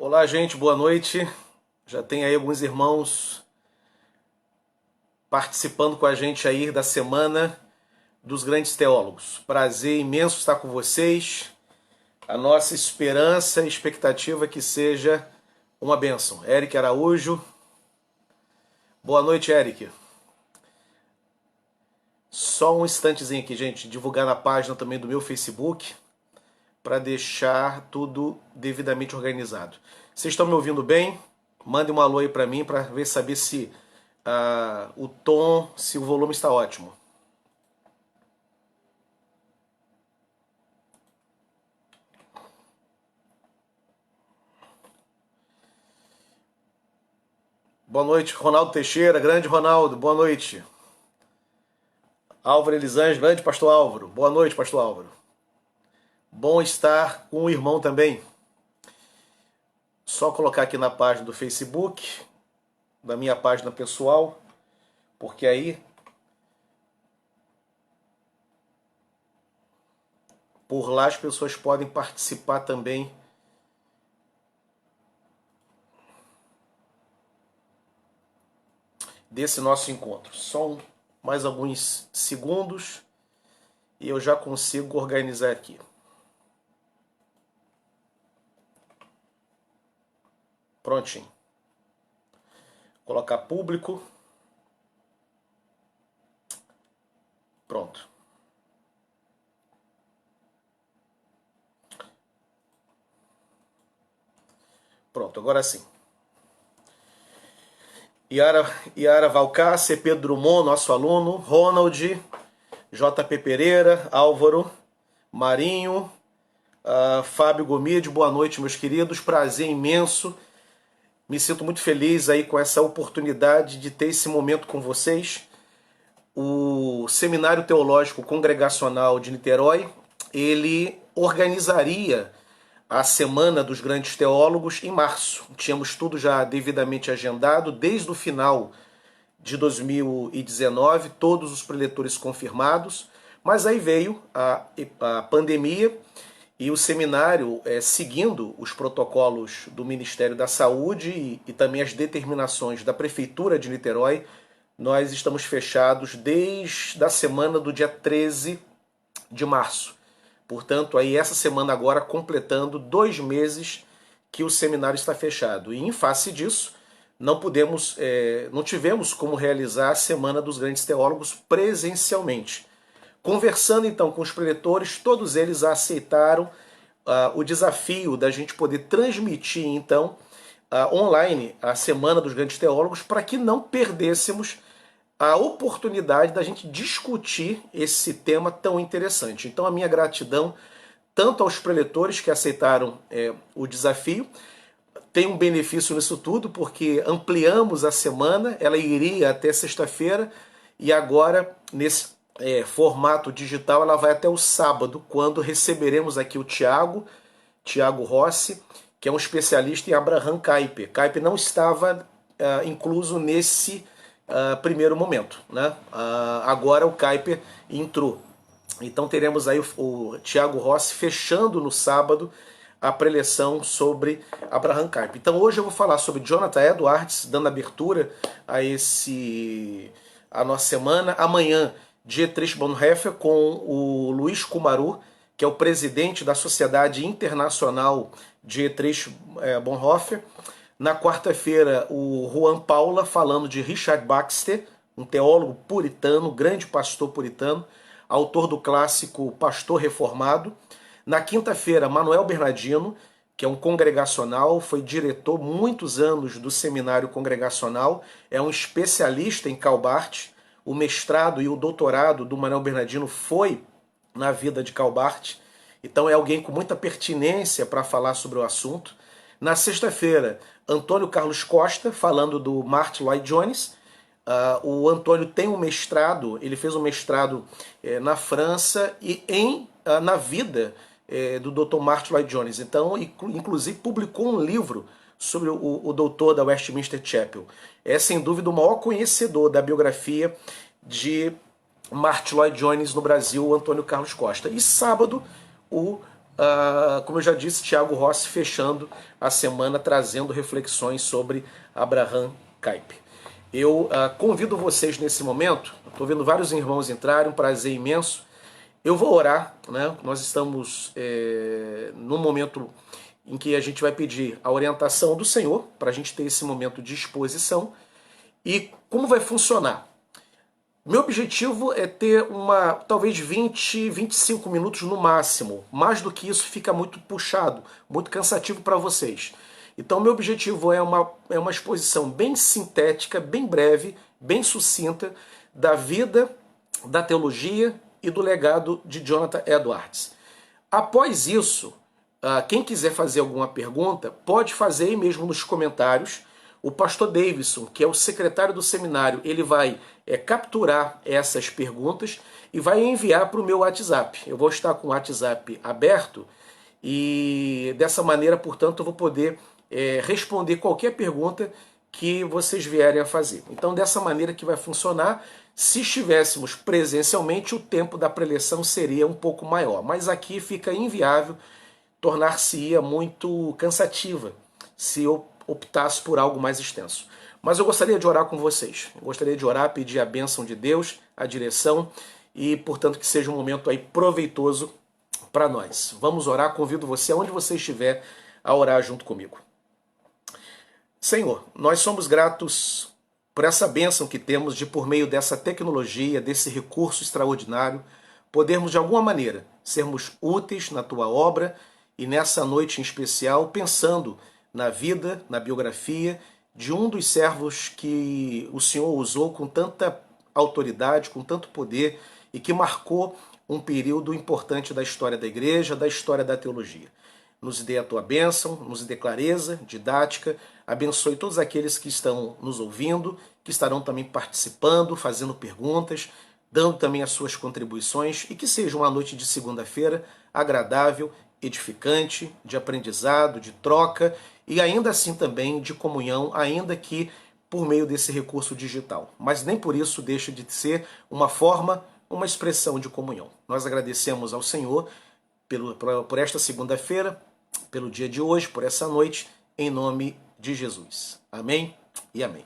Olá, gente, boa noite. Já tem aí alguns irmãos participando com a gente aí da Semana dos Grandes Teólogos. Prazer imenso estar com vocês. A nossa esperança e expectativa é que seja uma bênção. Eric Araújo. Boa noite, Eric. Só um instantezinho aqui, gente, divulgar na página também do meu Facebook para deixar tudo devidamente organizado. Vocês estão me ouvindo bem? Mandem um alô aí para mim para saber se o tom, se o volume está ótimo. Boa noite, Ronaldo Teixeira, grande Ronaldo, boa noite. Álvaro Elisange, grande pastor Álvaro, boa noite, pastor Álvaro. Bom estar com o irmão também. Só colocar aqui na página do Facebook, da minha página pessoal, porque aí por lá as pessoas podem participar também desse nosso encontro. Só mais alguns segundos e eu já consigo organizar aqui. Prontinho. Colocar público. Pronto. Pronto, agora sim. Yara Valcácer, Pedro Drummond, nosso aluno, Ronald, JP Pereira, Álvaro, Marinho, Fábio Gomide, boa noite, meus queridos, prazer imenso. Me sinto muito feliz aí com essa oportunidade de ter esse momento com vocês. O Seminário Teológico Congregacional de Niterói, ele organizaria a Semana dos Grandes Teólogos em março. Tínhamos tudo já devidamente agendado, desde o final de 2019, todos os preletores confirmados, mas aí veio a pandemia e o seminário, seguindo os protocolos do Ministério da Saúde e também as determinações da Prefeitura de Niterói, nós estamos fechados desde a semana do dia 13 de março. Portanto, aí essa semana agora completando 2 meses que o seminário está fechado. E em face disso, não tivemos como realizar a Semana dos Grandes Teólogos presencialmente. Conversando então com os preletores, todos eles aceitaram o desafio da gente poder transmitir então online a Semana dos Grandes Teólogos para que não perdêssemos a oportunidade da gente discutir esse tema tão interessante. Então a minha gratidão tanto aos preletores que aceitaram o desafio. Tem um benefício nisso tudo, porque ampliamos a semana, ela iria até sexta-feira, e agora, nesse formato digital, ela vai até o sábado, quando receberemos aqui o Tiago Rossi, que é um especialista em Abraham Kuyper. Kuyper não estava incluso nesse primeiro momento, né? Agora o Kuyper entrou. Então teremos aí o Tiago Rossi fechando no sábado a preleção sobre Abraham Kuyper. Então hoje eu vou falar sobre Jonathan Edwards, dando abertura a nossa semana. Amanhã, Dietrich Bonhoeffer com o Luiz Kumaru, que é o presidente da Sociedade Internacional Dietrich Bonhoeffer. Na quarta-feira, o Juan Paula falando de Richard Baxter, um teólogo puritano, grande pastor puritano, autor do clássico Pastor Reformado. Na quinta-feira, Manuel Bernardino, que é um congregacional, foi diretor muitos anos do seminário congregacional, é um especialista em Calbart. O mestrado e o doutorado do Manuel Bernardino foi na vida de Calbart. Então é alguém com muita pertinência para falar sobre o assunto. Na sexta-feira, Antônio Carlos Costa, falando do Martin Lloyd Jones. O Antônio tem um mestrado, ele fez um mestrado na França e na vida do Dr. Martin Lloyd Jones. Então, inclusive, publicou um livro sobre o doutor da Westminster Chapel. É, sem dúvida, o maior conhecedor da biografia de Martin Lloyd Jones no Brasil, o Antônio Carlos Costa. E sábado, o como eu já disse, Tiago Rossi fechando a semana trazendo reflexões sobre Abraham Kuyper. Eu convido vocês nesse momento, estou vendo vários irmãos entrarem, um prazer imenso. Eu vou orar, né? Nós estamos num momento em que a gente vai pedir a orientação do Senhor, para a gente ter esse momento de exposição. E como vai funcionar? Meu objetivo é ter talvez 20, 25 minutos no máximo. Mais do que isso fica muito puxado, muito cansativo para vocês. Então meu objetivo é uma exposição bem sintética, bem breve, bem sucinta da vida, da teologia e do legado de Jonathan Edwards. Após isso, quem quiser fazer alguma pergunta, pode fazer aí mesmo nos comentários. O pastor Davidson, que é o secretário do seminário, ele vai capturar essas perguntas e vai enviar para o meu WhatsApp. Eu vou estar com o WhatsApp aberto e dessa maneira, portanto, eu vou poder responder qualquer pergunta que vocês vierem a fazer. Então, dessa maneira que vai funcionar. Se estivéssemos presencialmente, o tempo da preleção seria um pouco maior. Mas aqui fica inviável, tornar-se-ia muito cansativa se eu optasse por algo mais extenso. Mas eu gostaria de orar com vocês. Eu gostaria de orar, pedir a bênção de Deus, a direção e, portanto, que seja um momento aí proveitoso para nós. Vamos orar, convido você, aonde você estiver, a orar junto comigo. Senhor, nós somos gratos por essa bênção que temos de, por meio dessa tecnologia, desse recurso extraordinário, podermos de alguma maneira sermos úteis na Tua obra e nessa noite em especial pensando na vida, na biografia de um dos servos que o Senhor usou com tanta autoridade, com tanto poder e que marcou um período importante da história da igreja, da história da teologia. Nos dê a tua bênção, nos dê clareza, didática, abençoe todos aqueles que estão nos ouvindo, que estarão também participando, fazendo perguntas, dando também as suas contribuições e que seja uma noite de segunda-feira agradável, edificante, de aprendizado, de troca e ainda assim também de comunhão, ainda que por meio desse recurso digital. Mas nem por isso deixa de ser uma forma, uma expressão de comunhão. Nós agradecemos ao Senhor por esta segunda-feira, pelo dia de hoje, por essa noite, em nome de Jesus. Amém e amém.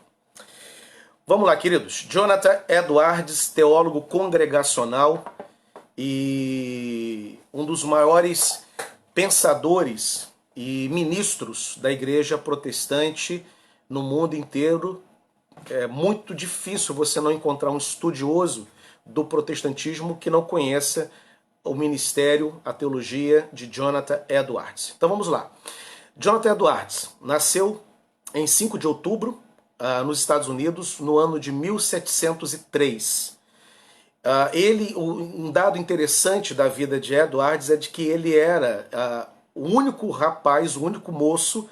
Vamos lá, queridos. Jonathan Edwards, teólogo congregacional e um dos maiores pensadores e ministros da igreja protestante no mundo inteiro. É muito difícil você não encontrar um estudioso do protestantismo que não conheça o ministério, a teologia de Jonathan Edwards. Então vamos lá. Jonathan Edwards nasceu em 5 de outubro, nos Estados Unidos, no ano de 1703. Um dado interessante da vida de Edwards é de que ele era o único rapaz, o único moço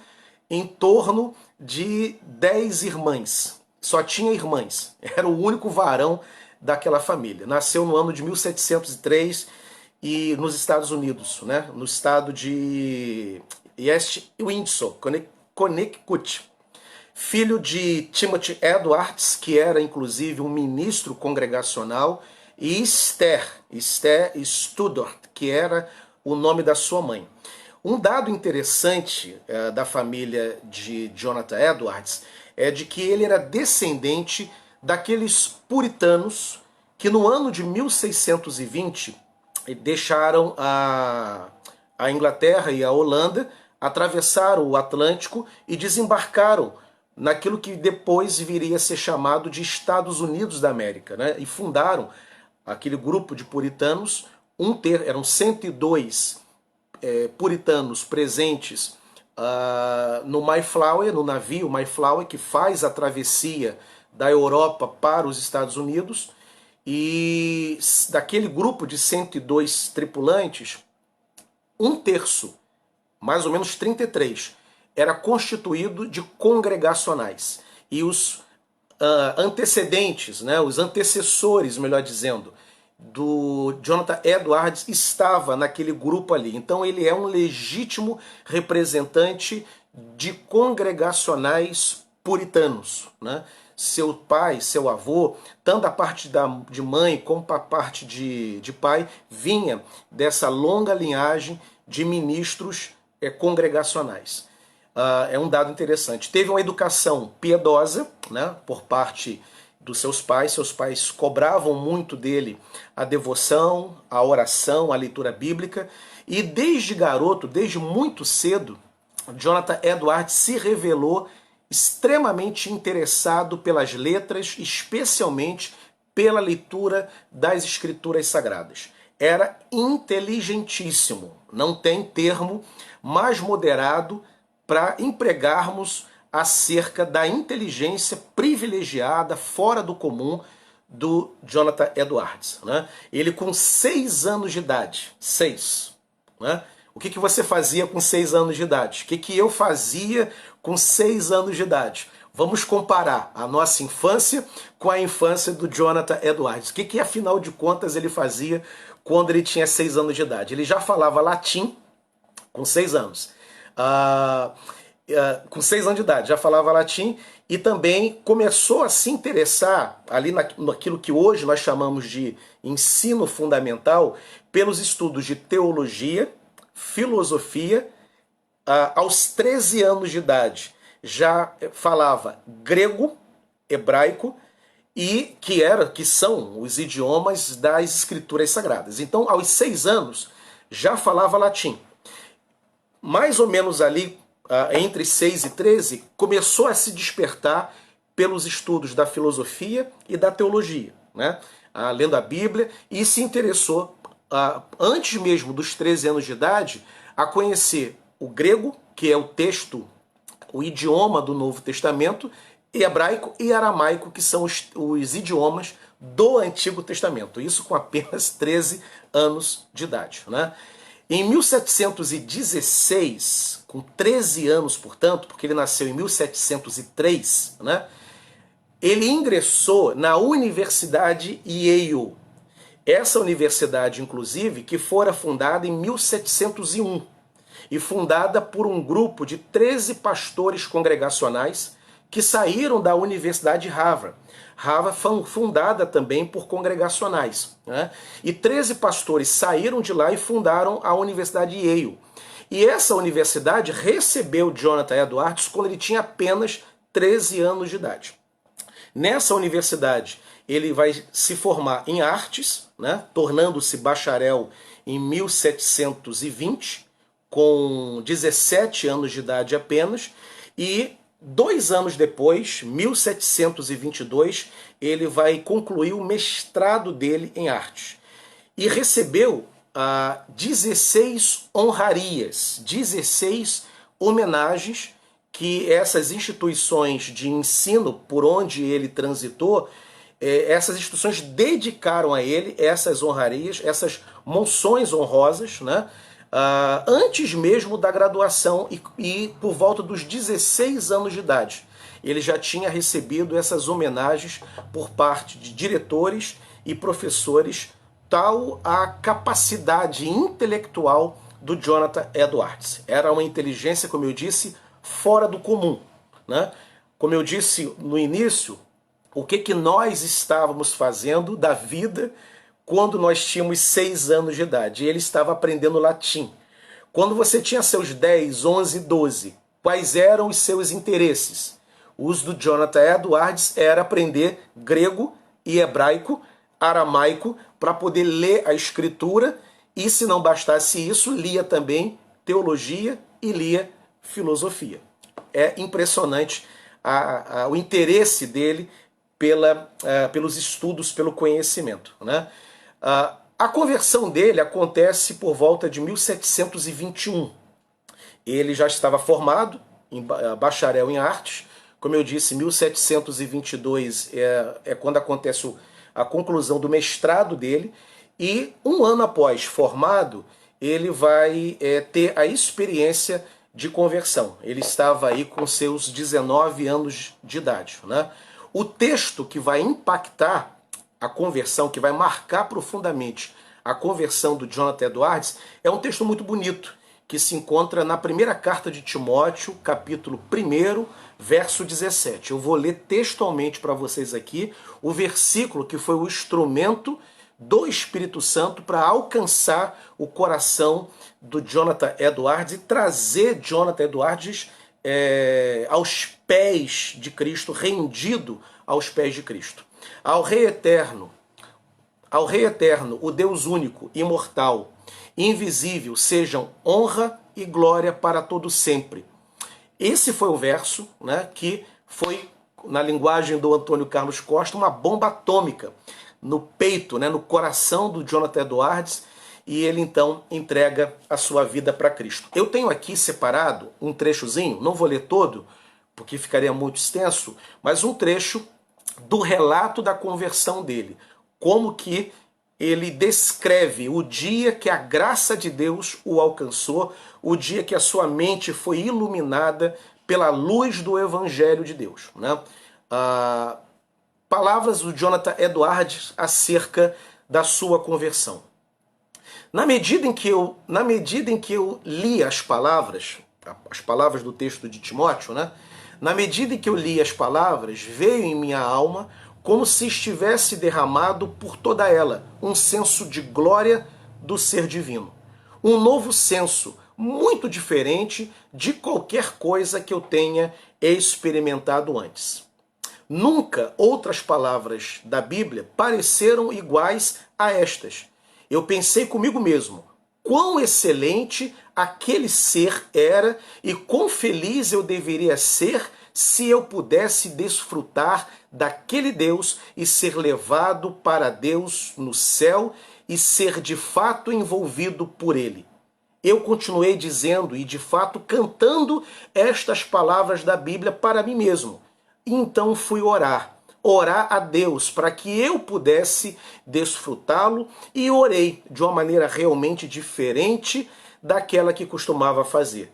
em torno de 10 irmãs. Só tinha irmãs. Era o único varão daquela família. Nasceu no ano de 1703 e nos Estados Unidos, né? No estado de East Windsor, Connecticut. Filho de Timothy Edwards, que era inclusive um ministro congregacional, e Esther Studdert, que era o nome da sua mãe. Um dado interessante da família de Jonathan Edwards é de que ele era descendente daqueles puritanos que no ano de 1620 deixaram a Inglaterra e a Holanda, atravessaram o Atlântico e desembarcaram naquilo que depois viria a ser chamado de Estados Unidos da América, né? E fundaram aquele grupo de puritanos, eram 102 puritanos presentes no Mayflower, no navio Mayflower, que faz a travessia da Europa para os Estados Unidos, e daquele grupo de 102 tripulantes, um terço, mais ou menos 33, era constituído de congregacionais. E os antecedentes, né, os antecessores, melhor dizendo, do Jonathan Edwards estava naquele grupo ali. Então ele é um legítimo representante de congregacionais puritanos, né? Seu pai, seu avô, tanto a parte de mãe como a parte de pai, vinha dessa longa linhagem de ministros congregacionais. É um dado interessante. Teve uma educação piedosa, né, por parte dos seus pais. Seus pais cobravam muito dele a devoção, a oração, a leitura bíblica. E desde garoto, desde muito cedo, Jonathan Edwards se revelou extremamente interessado pelas letras, especialmente pela leitura das Escrituras Sagradas. Era inteligentíssimo, não tem termo mais moderado para empregarmos acerca da inteligência privilegiada, fora do comum, do Jonathan Edwards. Né? Ele com 6 anos de idade, 6, né? O que você fazia com 6 anos de idade? O que eu fazia com 6 anos de idade? Vamos comparar a nossa infância com a infância do Jonathan Edwards. O que afinal de contas ele fazia quando ele tinha 6 anos de idade? Ele já falava latim com 6 anos. Com 6 anos de idade, já falava latim e também começou a se interessar ali naquilo que hoje nós chamamos de ensino fundamental, pelos estudos de teologia, filosofia. Aos 13 anos de idade já falava grego, hebraico, e que são os idiomas das Escrituras Sagradas. Então, aos 6 anos, já falava latim. Mais ou menos ali, entre 6 e 13, começou a se despertar pelos estudos da filosofia e da teologia, né? Lendo a Bíblia, e se interessou, antes mesmo dos 13 anos de idade, a conhecer o grego, que é o texto, o idioma do Novo Testamento, e hebraico e aramaico, que são os idiomas do Antigo Testamento. Isso com apenas 13 anos de idade, né? Em 1716, com 13 anos, portanto, porque ele nasceu em 1703, né? Ele ingressou na Universidade Yale. Essa universidade, inclusive, que fora fundada em 1701 e fundada por um grupo de 13 pastores congregacionais que saíram da Universidade Harvard. Harvard foi fundada também por congregacionais, né? E 13 pastores saíram de lá e fundaram a Universidade Yale. E essa universidade recebeu Jonathan Edwards quando ele tinha apenas 13 anos de idade. Nessa universidade, ele vai se formar em artes, né, tornando-se bacharel em 1720, com 17 anos de idade apenas, e 2 anos depois, 1722, ele vai concluir o mestrado dele em artes. E recebeu 16 honrarias, 16 homenagens que essas instituições de ensino por onde ele transitou, essas instituições dedicaram a ele essas honrarias, essas menções honrosas, né? Antes mesmo da graduação e por volta dos 16 anos de idade. Ele já tinha recebido essas homenagens por parte de diretores e professores, tal a capacidade intelectual do Jonathan Edwards. Era uma inteligência, como eu disse, fora do comum, né? Como eu disse no início, o que nós estávamos fazendo da vida quando nós tínhamos 6 anos de idade? Ele estava aprendendo latim. Quando você tinha seus 10, 11, 12, quais eram os seus interesses? Os do Jonathan Edwards era aprender grego e hebraico, aramaico, para poder ler a escritura, e se não bastasse isso, lia também teologia e lia filosofia. É impressionante o interesse dele pelos estudos, pelo conhecimento, né? A conversão dele acontece por volta de 1721. Ele já estava formado, bacharel em artes. Como eu disse, 1722 é quando acontece a conclusão do mestrado dele. E 1 ano após formado, ele vai ter a experiência de conversão. Ele estava aí com seus 19 anos de idade, né? O texto que vai impactar a conversão, que vai marcar profundamente a conversão do Jonathan Edwards, é um texto muito bonito, que se encontra na primeira carta de Timóteo, capítulo 1, verso 17. Eu vou ler textualmente para vocês aqui o versículo que foi o instrumento do Espírito Santo para alcançar o coração do Jonathan Edwards e trazer Jonathan Edwards aos pés de Cristo, rendido aos pés de Cristo. Ao Rei Eterno, o Deus único, imortal, invisível, sejam honra e glória para todo sempre. Esse foi o verso, né, que foi, na linguagem do Antônio Carlos Costa, uma bomba atômica no peito, né, no coração do Jonathan Edwards, e ele então entrega a sua vida para Cristo. Eu tenho aqui separado um trechozinho, não vou ler todo, porque ficaria muito extenso, mas um trecho do relato da conversão dele, como que ele descreve o dia que a graça de Deus o alcançou, o dia que a sua mente foi iluminada pela luz do Evangelho de Deus, né? Palavras do Jonathan Edwards acerca da sua conversão. Na medida em que eu li as palavras do texto de Timóteo, né? Na medida em que eu li as palavras, veio em minha alma como se estivesse derramado por toda ela um senso de glória do ser divino. Um novo senso, muito diferente de qualquer coisa que eu tenha experimentado antes. Nunca outras palavras da Bíblia pareceram iguais a estas. Eu pensei comigo mesmo, quão excelente aquele ser era e quão feliz eu deveria ser se eu pudesse desfrutar daquele Deus e ser levado para Deus no céu e ser de fato envolvido por ele. Eu continuei dizendo e de fato cantando estas palavras da Bíblia para mim mesmo. E então fui orar a Deus para que eu pudesse desfrutá-lo e orei de uma maneira realmente diferente daquela que costumava fazer.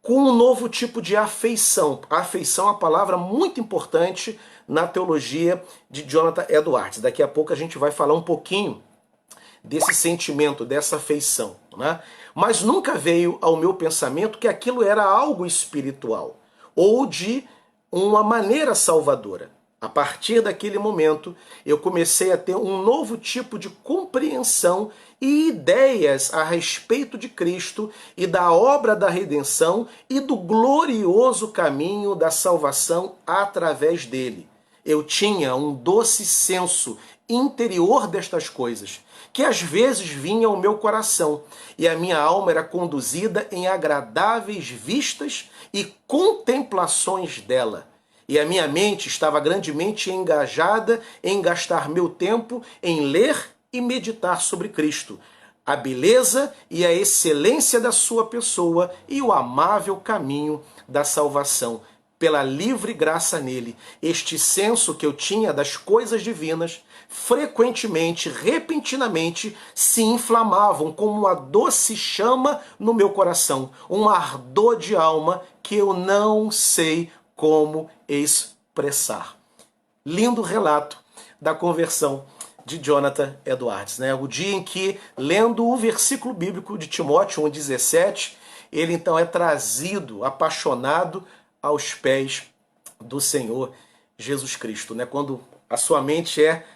Com um novo tipo de afeição. A afeição é uma palavra muito importante na teologia de Jonathan Edwards. Daqui a pouco a gente vai falar um pouquinho desse sentimento, dessa afeição, né? Mas nunca veio ao meu pensamento que aquilo era algo espiritual ou de uma maneira salvadora. A partir daquele momento, eu comecei a ter um novo tipo de compreensão e ideias a respeito de Cristo e da obra da redenção e do glorioso caminho da salvação através dele. Eu tinha um doce senso interior destas coisas, que às vezes vinha ao meu coração, e a minha alma era conduzida em agradáveis vistas e contemplações dela. E a minha mente estava grandemente engajada em gastar meu tempo em ler e meditar sobre Cristo, a beleza e a excelência da sua pessoa e o amável caminho da salvação, pela livre graça nele. Este senso que eu tinha das coisas divinas, frequentemente, repentinamente, se inflamavam como uma doce chama no meu coração, um ardor de alma que eu não sei como expressar. Lindo relato da conversão de Jonathan Edwards, né? O dia em que, lendo o versículo bíblico de Timóteo 1,17, ele então é trazido, apaixonado, aos pés do Senhor Jesus Cristo, né? Quando a sua mente é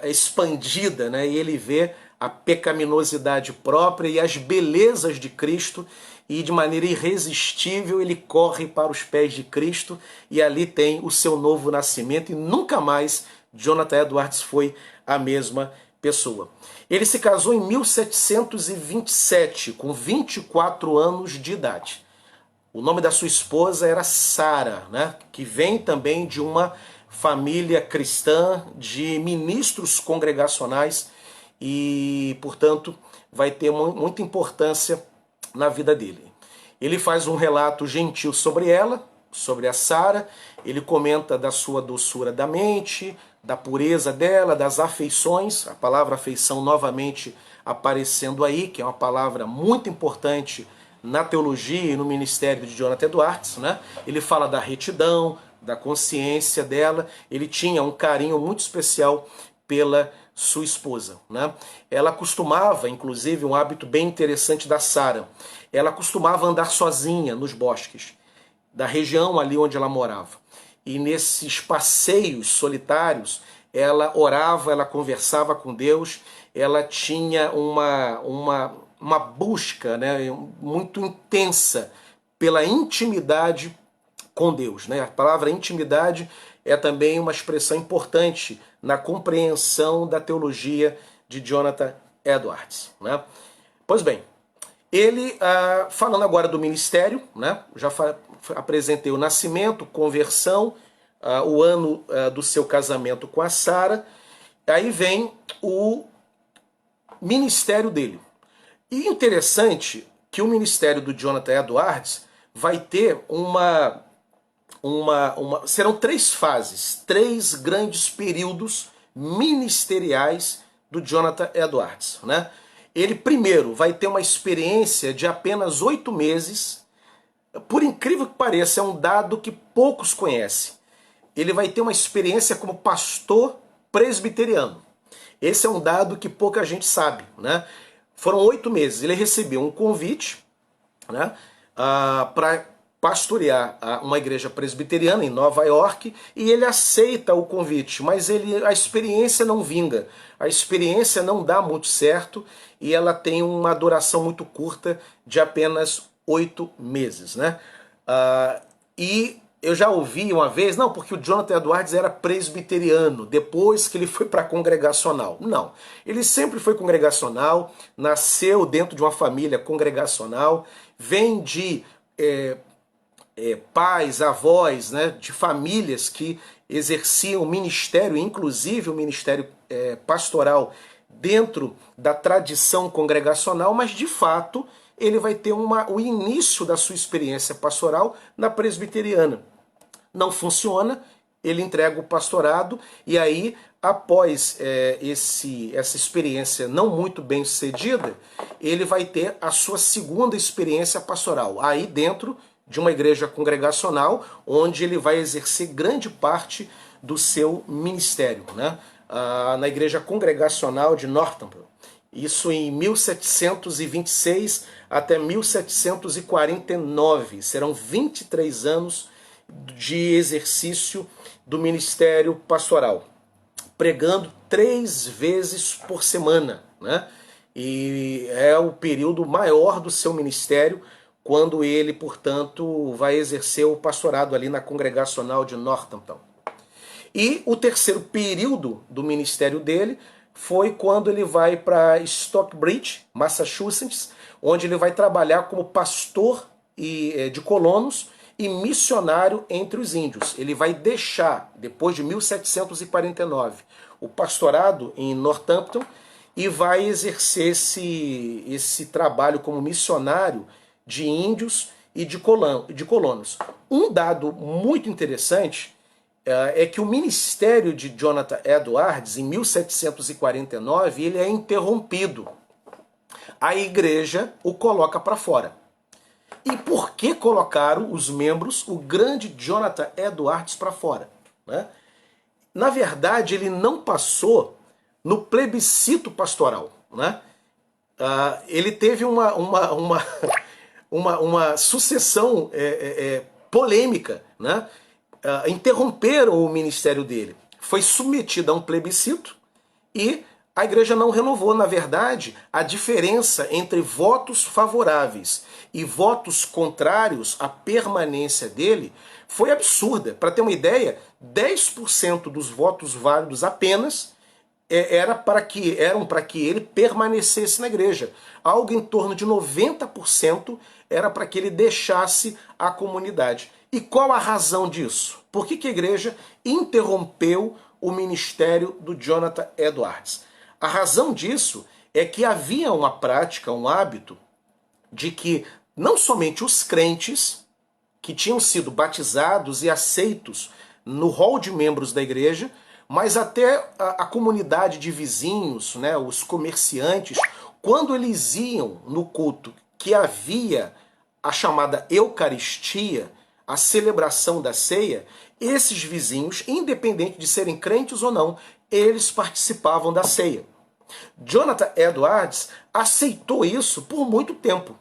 expandida, né? E ele vê a pecaminosidade própria e as belezas de Cristo, e de maneira irresistível ele corre para os pés de Cristo e ali tem o seu novo nascimento, e nunca mais Jonathan Edwards foi a mesma pessoa. Ele se casou em 1727, com 24 anos de idade. O nome da sua esposa era Sara, né? Que vem também de uma família cristã, de ministros congregacionais, e, portanto, vai ter muita importância na vida dele. Ele faz um relato gentil sobre ela, sobre a Sara. Ele comenta da sua doçura da mente, da pureza dela, das afeições, a palavra afeição novamente aparecendo aí, que é uma palavra muito importante na teologia e no ministério de Jonathan Edwards, né? Ele fala da retidão, da consciência dela. Ele tinha um carinho muito especial pela sua esposa, né? Ela costumava, inclusive, um hábito bem interessante da Sara, ela costumava andar sozinha nos bosques da região ali onde ela morava. E nesses passeios solitários, ela orava, ela conversava com Deus, ela tinha uma busca, né, muito intensa pela intimidade com Deus, né? A palavra intimidade é também uma expressão importante na compreensão da teologia de Jonathan Edwards, né? Pois bem, ele, falando agora do ministério, né? Já apresentei o nascimento, conversão, o ano do seu casamento com a Sara, aí vem o ministério dele. E interessante que o ministério do Jonathan Edwards vai ter serão 3 fases, 3 grandes períodos ministeriais do Jonathan Edwards, né? Ele primeiro vai ter uma experiência de apenas 8 meses, por incrível que pareça, é um dado que poucos conhecem. Ele vai ter uma experiência como pastor presbiteriano. Esse é um dado que pouca gente sabe, né? Foram 8 meses. Ele recebeu um convite, né, para pastorear uma igreja presbiteriana em Nova York, e ele aceita o convite, mas a experiência não vinga, a experiência não dá muito certo, e ela tem uma duração muito curta de apenas 8 meses, né? E eu já ouvi uma vez, não, porque o Jonathan Edwards era presbiteriano, depois que ele foi para congregacional. Não, ele sempre foi congregacional, nasceu dentro de uma família congregacional, vem de pais, avós, né, de famílias que exerciam ministério, inclusive o ministério pastoral, dentro da tradição congregacional, mas de fato ele vai ter o início da sua experiência pastoral na presbiteriana. Não funciona, ele entrega o pastorado, e aí, após essa experiência não muito bem sucedida, ele vai ter a sua segunda experiência pastoral, aí dentro de uma igreja congregacional, onde ele vai exercer grande parte do seu ministério, né? Na igreja congregacional de Northampton. Isso em 1726 até 1749. Serão 23 anos de exercício do ministério pastoral, pregando 3 vezes por semana, né? E é o período maior do seu ministério, quando ele, portanto, vai exercer o pastorado ali na congregacional de Northampton. E o terceiro período do ministério dele foi quando ele vai para Stockbridge, Massachusetts, onde ele vai trabalhar como pastor de colonos e missionário entre os índios. Ele vai deixar, depois de 1749, o pastorado em Northampton e vai exercer esse trabalho como missionário de índios e de colonos. Um dado muito interessante é que o ministério de Jonathan Edwards, em 1749, ele é interrompido. A igreja o coloca para fora. E por que colocaram os membros, o grande Jonathan Edwards, para fora, né? Na verdade, ele não passou no plebiscito pastoral, né? Ele teve uma sucessão polêmica, né? Interromperam o ministério dele. Foi submetido a um plebiscito e a igreja não renovou. Na verdade, a diferença entre votos favoráveis e votos contrários à permanência dele foi absurda. Para ter uma ideia, 10% dos votos válidos apenas eram para que ele permanecesse na igreja. Algo em torno de 90% era para que ele deixasse a comunidade. E qual a razão disso? Por que a igreja interrompeu o ministério do Jonathan Edwards? A razão disso é que havia uma prática, um hábito, de que não somente os crentes que tinham sido batizados e aceitos no rol de membros da igreja, mas até a comunidade de vizinhos, né, os comerciantes, quando eles iam no culto que havia a chamada Eucaristia, a celebração da ceia, esses vizinhos, independente de serem crentes ou não, eles participavam da ceia. Jonathan Edwards aceitou isso por muito tempo.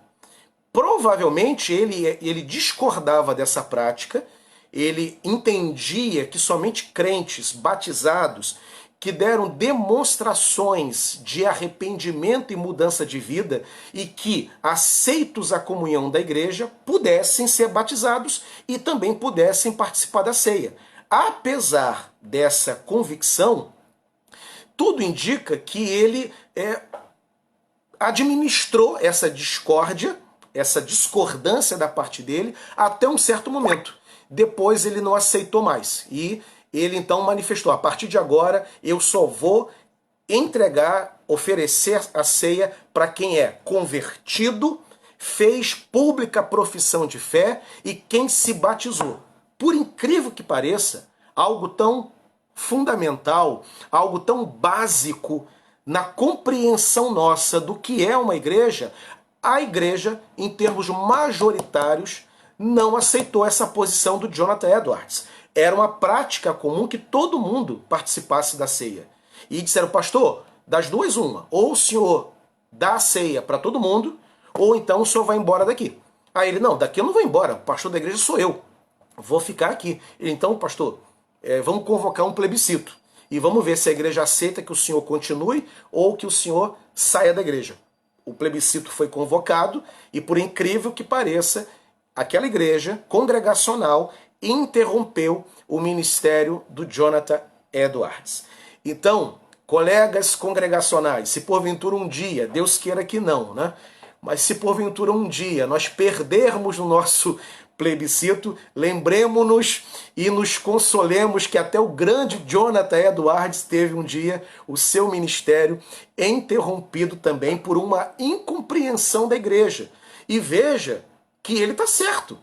Provavelmente ele discordava dessa prática, ele entendia que somente crentes batizados, que deram demonstrações de arrependimento e mudança de vida e que, aceitos a comunhão da igreja, pudessem ser batizados e também pudessem participar da ceia. Apesar dessa convicção, tudo indica que ele administrou essa discórdia, essa discordância da parte dele, até um certo momento. Depois ele não aceitou mais. E ele então manifestou: a partir de agora eu só vou entregar, oferecer a ceia para quem é convertido, fez pública profissão de fé e quem se batizou. Por incrível que pareça, algo tão fundamental, algo tão básico na compreensão nossa do que é uma igreja, a igreja, em termos majoritários, não aceitou essa posição do Jonathan Edwards. Era uma prática comum que todo mundo participasse da ceia. E disseram: pastor, das duas uma, ou o senhor dá a ceia para todo mundo, ou então o senhor vai embora daqui. Aí ele: não, daqui eu não vou embora, o pastor da igreja sou eu, vou ficar aqui. Ele: então, pastor, vamos convocar um plebiscito e vamos ver se a igreja aceita que o senhor continue ou que o senhor saia da igreja. O plebiscito foi convocado e, por incrível que pareça, aquela igreja congregacional interrompeu o ministério do Jonathan Edwards. Então, colegas congregacionais, se porventura um dia, Deus queira que não, né? Mas se porventura um dia nós perdermos o nosso plebiscito, lembremos-nos e nos consolemos que até o grande Jonathan Edwards teve um dia o seu ministério interrompido também por uma incompreensão da igreja. E veja que ele está certo,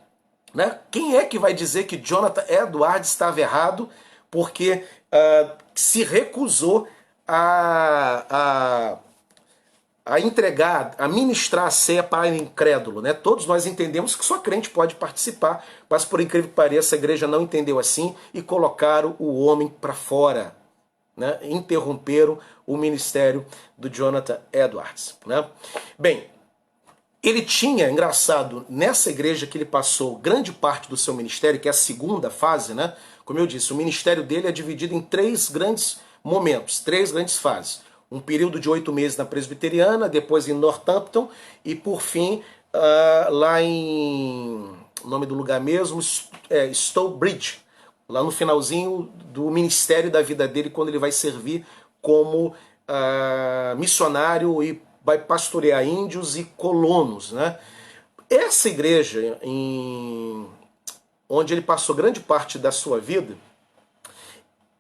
né? Quem é que vai dizer que Jonathan Edwards estava errado porque se recusou a entregar, a ministrar a ceia para o incrédulo, né? Todos nós entendemos que só crente pode participar, mas por incrível que pareça a igreja não entendeu assim e colocaram o homem para fora, né? Interromperam o ministério do Jonathan Edwards, né? Bem, ele tinha, engraçado, nessa igreja que ele passou grande parte do seu ministério, que é a segunda fase, né? Como eu disse, o ministério dele é dividido em 3 grandes momentos, 3 grandes fases. Um período de 8 meses na Presbiteriana, depois em Northampton e, por fim, lá em... o nome do lugar mesmo, Stowbridge, lá no finalzinho do ministério da vida dele, quando ele vai servir como missionário e vai pastorear índios e colonos, né? Essa igreja, onde ele passou grande parte da sua vida,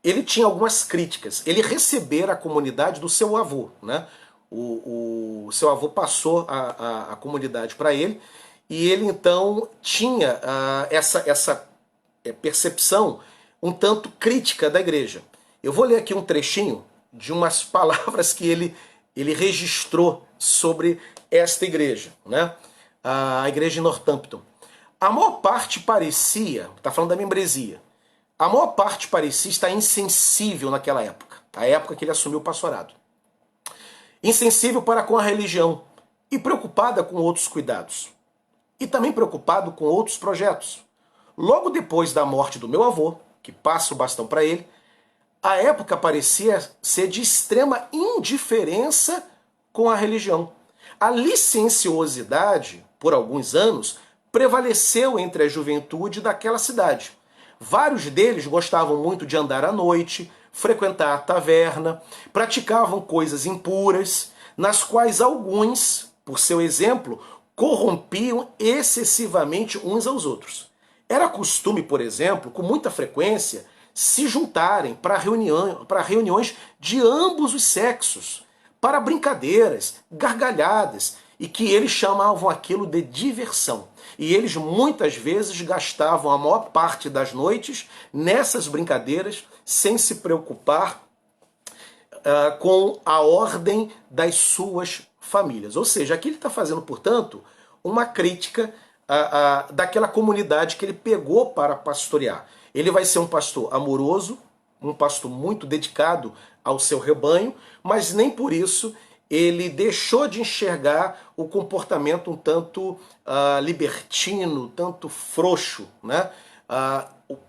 ele tinha algumas críticas. Ele recebera a comunidade do seu avô, né? O seu avô passou a comunidade para ele e ele então tinha essa percepção um tanto crítica da igreja. Eu vou ler aqui um trechinho de umas palavras que ele registrou sobre esta igreja, né? A igreja de Northampton. A maior parte parecia, está falando da membresia, a maior parte parecia estar insensível naquela época, a época que ele assumiu o pastorado. Insensível para com a religião e preocupada com outros cuidados. E também preocupado com outros projetos. Logo depois da morte do meu avô, que passa o bastão para ele, a época parecia ser de extrema indiferença com a religião. A licenciosidade, por alguns anos, prevaleceu entre a juventude daquela cidade. Vários deles gostavam muito de andar à noite, frequentar a taverna, praticavam coisas impuras, nas quais alguns, por seu exemplo, corrompiam excessivamente uns aos outros. Era costume, por exemplo, com muita frequência, se juntarem para reuniões de ambos os sexos, para brincadeiras, gargalhadas, e que eles chamavam aquilo de diversão. E eles muitas vezes gastavam a maior parte das noites nessas brincadeiras, sem se preocupar com a ordem das suas famílias. Ou seja, aqui ele está fazendo, portanto, uma crítica daquela comunidade que ele pegou para pastorear. Ele vai ser um pastor amoroso, um pastor muito dedicado ao seu rebanho, mas nem por isso ele deixou de enxergar o comportamento um tanto libertino, tanto frouxo, né?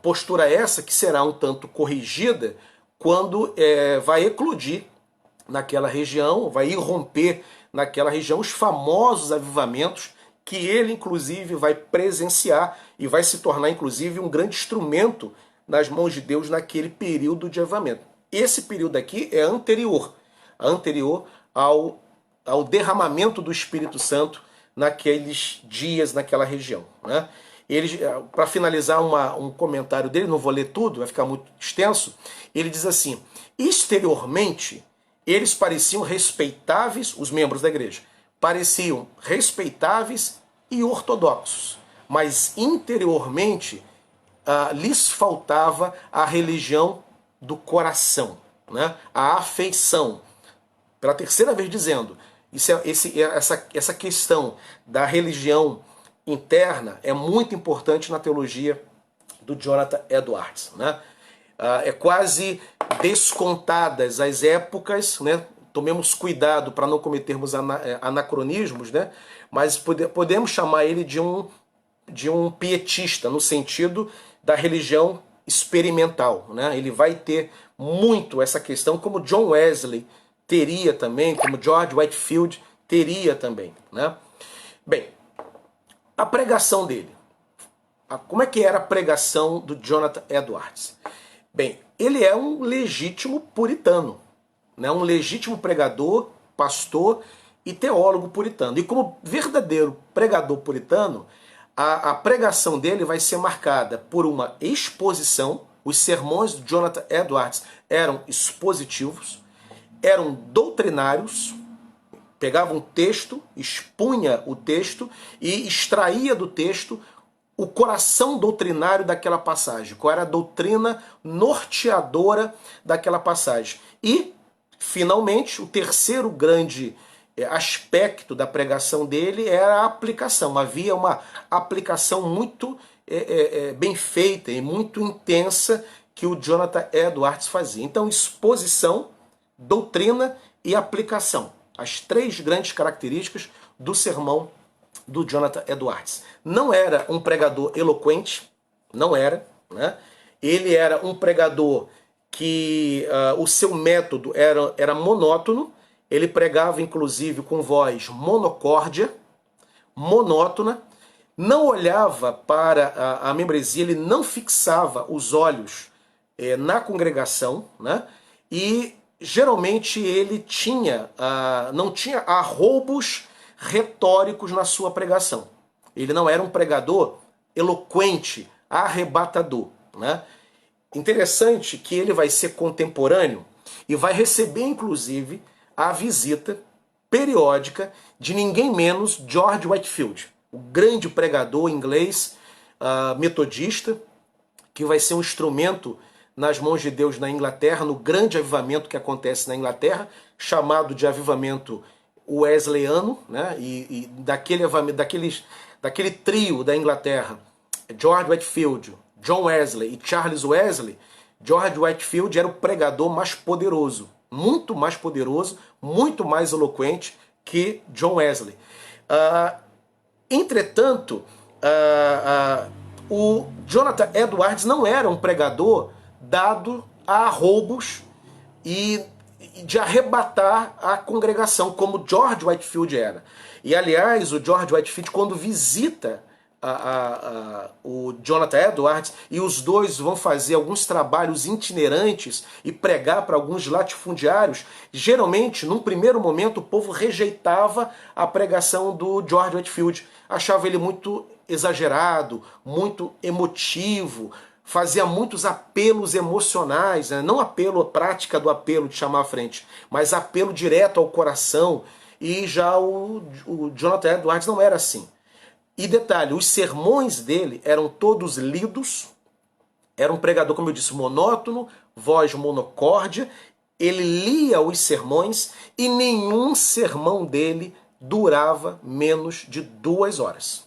Postura essa que será um tanto corrigida quando vai eclodir naquela região, vai irromper naquela região os famosos avivamentos que ele, inclusive, vai presenciar e vai se tornar, inclusive, um grande instrumento nas mãos de Deus naquele período de avivamento. Esse período aqui é anterior ao derramamento do Espírito Santo naqueles dias, naquela região, né? Para finalizar um comentário dele, não vou ler tudo, vai ficar muito extenso, ele diz assim: exteriormente, eles pareciam respeitáveis, os membros da igreja, pareciam respeitáveis e ortodoxos, mas interiormente lhes faltava a religião do coração, né? A afeição. Pela terceira vez dizendo, essa questão da religião interna é muito importante na teologia do Jonathan Edwards, né? É quase descontadas as épocas, né? Tomemos cuidado para não cometermos anacronismos, né? Mas podemos chamar ele de um pietista, no sentido da religião experimental, né? Ele vai ter muito essa questão, como John Wesley teria também, como George Whitefield teria também, né? Bem, a pregação dele. Como é que era a pregação do Jonathan Edwards? Bem, ele é um legítimo puritano, né? Um legítimo pregador, pastor e teólogo puritano. E como verdadeiro pregador puritano, a pregação dele vai ser marcada por uma exposição. Os sermões do Jonathan Edwards eram expositivos, eram doutrinários, pegava um texto, expunha o texto e extraía do texto o coração doutrinário daquela passagem, qual era a doutrina norteadora daquela passagem. E, finalmente, o terceiro grande aspecto da pregação dele era a aplicação. Havia uma aplicação muito bem feita e muito intensa que o Jonathan Edwards fazia. Então, exposição, doutrina e aplicação. As três grandes características do sermão do Jonathan Edwards. Não era um pregador eloquente, não era, né? Ele era um pregador que o seu método era monótono. Ele pregava, inclusive, com voz monocórdia, monótona, não olhava para a membresia, ele não fixava os olhos na congregação, né? E geralmente ele não tinha arroubos retóricos na sua pregação. Ele não era um pregador eloquente, arrebatador, né? Interessante que ele vai ser contemporâneo e vai receber, inclusive, a visita periódica de ninguém menos George Whitefield, o grande pregador inglês, metodista, que vai ser um instrumento nas mãos de Deus na Inglaterra, no grande avivamento que acontece na Inglaterra, chamado de avivamento wesleyano, né? E daquele trio da Inglaterra, George Whitefield, John Wesley e Charles Wesley, George Whitefield era o pregador mais poderoso, muito mais poderoso, muito mais eloquente que John Wesley. Entretanto, o Jonathan Edwards não era um pregador dado a arroubos e de arrebatar a congregação, como George Whitefield era. E, aliás, o George Whitefield, quando visita o Jonathan Edwards, e os dois vão fazer alguns trabalhos itinerantes e pregar para alguns latifundiários, geralmente, num primeiro momento, o povo rejeitava a pregação do George Whitefield, achava ele muito exagerado, muito emotivo, fazia muitos apelos emocionais, né? Não apelo, a prática do apelo de chamar à frente, mas apelo direto ao coração, e já o Jonathan Edwards não era assim. E detalhe, os sermões dele eram todos lidos, era um pregador, como eu disse, monótono, voz monocórdia, ele lia os sermões e nenhum sermão dele durava menos de 2 horas.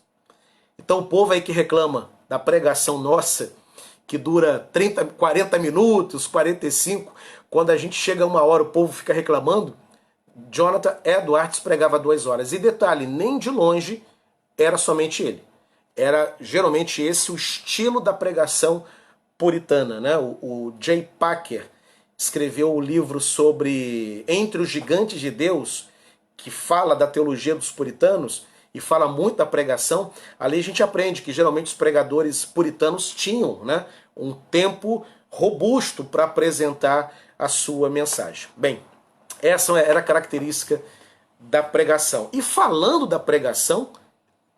Então o povo aí que reclama da pregação nossa, que dura 30, 40 minutos, 45, quando a gente chega a 1 hora o povo fica reclamando, Jonathan Edwards pregava 2 horas. E detalhe, nem de longe era somente ele. Era geralmente esse o estilo da pregação puritana, né? O J. Packer, escreveu o livro sobre Entre os Gigantes de Deus, que fala da teologia dos puritanos e fala muito da pregação. Ali a gente aprende que geralmente os pregadores puritanos tinham, né, um tempo robusto para apresentar a sua mensagem. Bem, essa era a característica da pregação. E falando da pregação,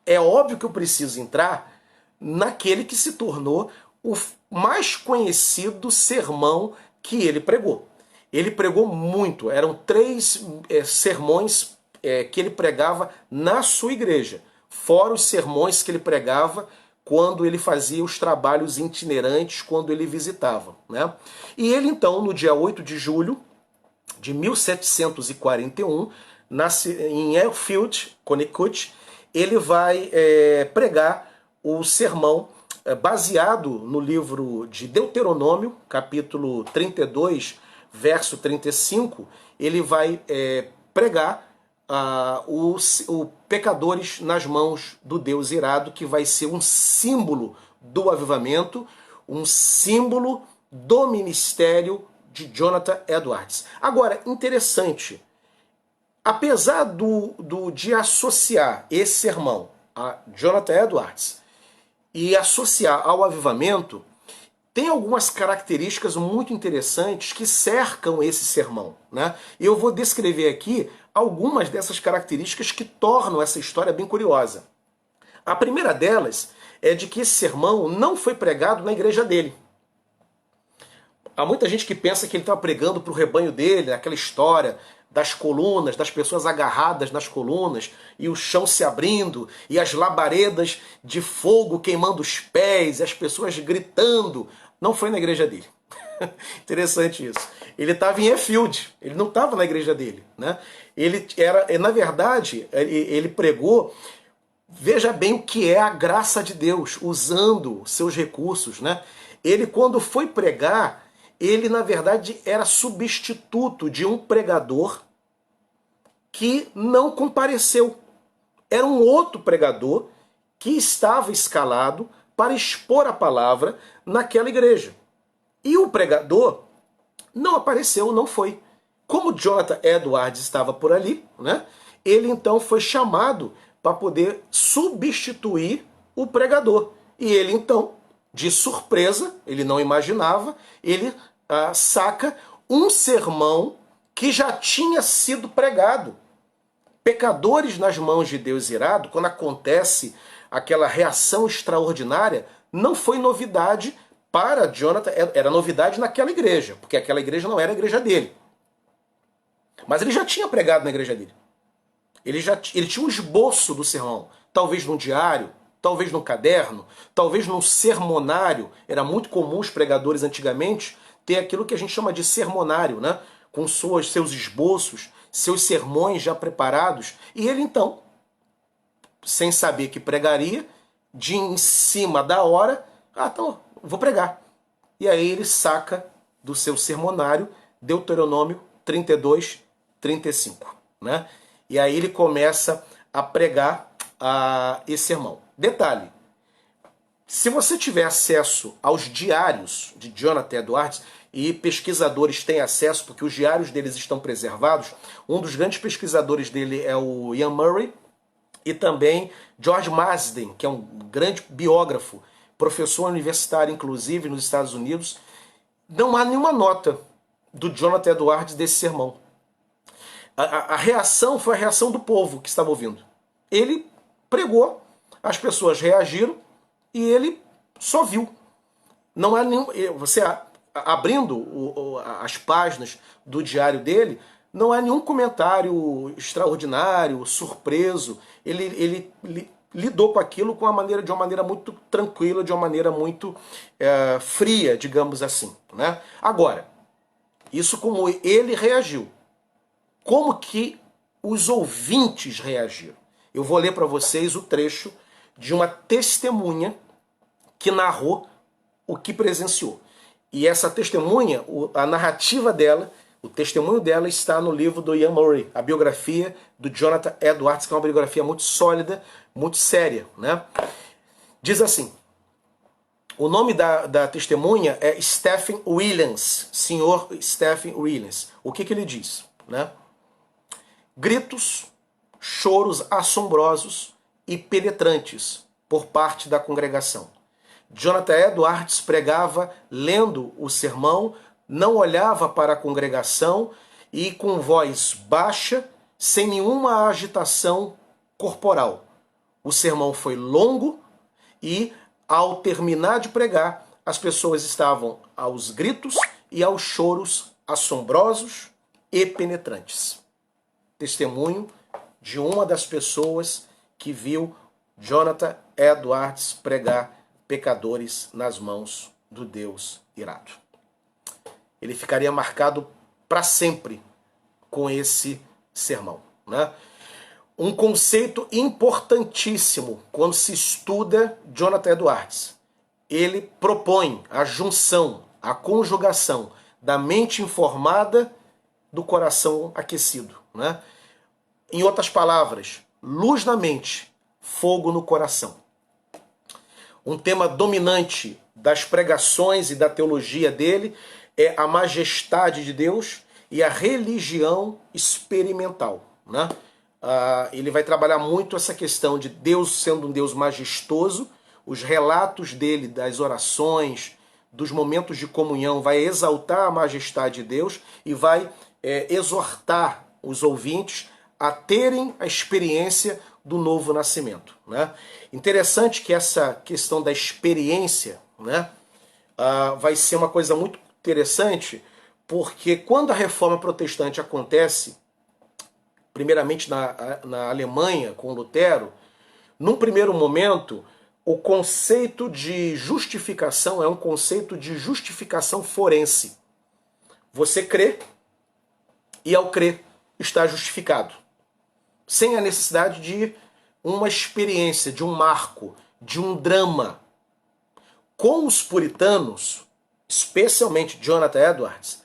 é óbvio que eu preciso entrar naquele que se tornou o mais conhecido sermão que ele pregou. Ele pregou muito, eram 3 sermões que ele pregava na sua igreja, fora os sermões que ele pregava quando ele fazia os trabalhos itinerantes, quando ele visitava, né? E ele então, no dia 8 de julho de 1741, em Airfield, Connecticut, ele vai pregar o sermão baseado no livro de Deuteronômio, capítulo 32, verso 35. Ele vai pregar o pecadores nas mãos do Deus irado, que vai ser um símbolo do avivamento, um símbolo do ministério de Jonathan Edwards. Agora, interessante, apesar de associar esse sermão a Jonathan Edwards e associar ao avivamento, tem algumas características muito interessantes que cercam esse sermão, né? E eu vou descrever aqui algumas dessas características que tornam essa história bem curiosa. A primeira delas é de que esse sermão não foi pregado na igreja dele. Há muita gente que pensa que ele estava pregando para o rebanho dele, aquela história das colunas, das pessoas agarradas nas colunas, e o chão se abrindo, e as labaredas de fogo queimando os pés, e as pessoas gritando. Não foi na igreja dele. Interessante isso. Ele estava em Airfield, ele não estava na igreja dele, né? Na verdade, ele pregou, veja bem o que é a graça de Deus, usando seus recursos, né? Ele, quando foi pregar, ele, na verdade, era substituto de um pregador que não compareceu. Era um outro pregador que estava escalado para expor a palavra naquela igreja. E o pregador não apareceu, não foi. Como Jonathan Edwards estava por ali, né, ele então foi chamado para poder substituir o pregador. E ele então, de surpresa, ele não imaginava, ele saca um sermão que já tinha sido pregado. Pecadores nas mãos de Deus irado, quando acontece aquela reação extraordinária, não foi novidade para Jonathan, era novidade naquela igreja, porque aquela igreja não era a igreja dele. Mas ele já tinha pregado na igreja dele. Ele tinha um esboço do sermão, talvez num diário, talvez num caderno, talvez num sermonário. Era muito comum os pregadores antigamente ter aquilo que a gente chama de sermonário, né? Com seus esboços, seus sermões já preparados. E ele então, sem saber que pregaria, de em cima da hora, então vou pregar. E aí ele saca do seu sermonário Deuteronômio 32, 35, né? E aí ele começa a pregar esse sermão. Detalhe, se você tiver acesso aos diários de Jonathan Edwards, e pesquisadores têm acesso, porque os diários deles estão preservados, um dos grandes pesquisadores dele é o Ian Murray, e também George Marsden, que é um grande biógrafo, professor universitário, inclusive, nos Estados Unidos. Não há nenhuma nota do Jonathan Edwards desse sermão. A reação foi a reação do povo que estava ouvindo. Ele pregou, as pessoas reagiram e ele só viu. Não há nenhum... Você abrindo as páginas do diário dele, não há nenhum comentário extraordinário, surpreso. Ele lidou com aquilo de uma maneira muito tranquila, de uma maneira muito fria, digamos assim, né? Agora, isso como ele reagiu. Como que os ouvintes reagiram? Eu vou ler para vocês o trecho de uma testemunha que narrou o que presenciou. E essa testemunha, a narrativa dela, o testemunho dela está no livro do Ian Murray, a biografia do Jonathan Edwards, que é uma biografia muito sólida, muito séria, né? Diz assim: O nome da testemunha é Stephen Williams, senhor Stephen Williams. O que ele diz? Né? Gritos, choros assombrosos e penetrantes por parte da congregação. Jonathan Edwards pregava lendo o sermão, não olhava para a congregação e com voz baixa, sem nenhuma agitação corporal. O sermão foi longo e, ao terminar de pregar, as pessoas estavam aos gritos e aos choros assombrosos e penetrantes. Testemunho de uma das pessoas que viu Jonathan Edwards pregar pecadores nas mãos do Deus irado. Ele ficaria marcado para sempre com esse sermão, né? Um conceito importantíssimo quando se estuda Jonathan Edwards. Ele propõe a junção, a conjugação da mente informada do coração aquecido, né? Em outras palavras, luz na mente, fogo no coração. Um tema dominante das pregações e da teologia dele é a majestade de Deus e a religião experimental, né? Ele vai trabalhar muito essa questão de Deus sendo um Deus majestoso. Os relatos dele, das orações, dos momentos de comunhão, vai exaltar a majestade de Deus e vai exortar os ouvintes a terem a experiência do novo nascimento, né? Interessante que essa questão da experiência, né, vai ser uma coisa muito interessante, porque quando a reforma protestante acontece, primeiramente na Alemanha, com Lutero, num primeiro momento, o conceito de justificação é um conceito de justificação forense. Você crê e, ao crer, está justificado. Sem a necessidade de uma experiência, de um marco, de um drama. Com os puritanos, especialmente Jonathan Edwards,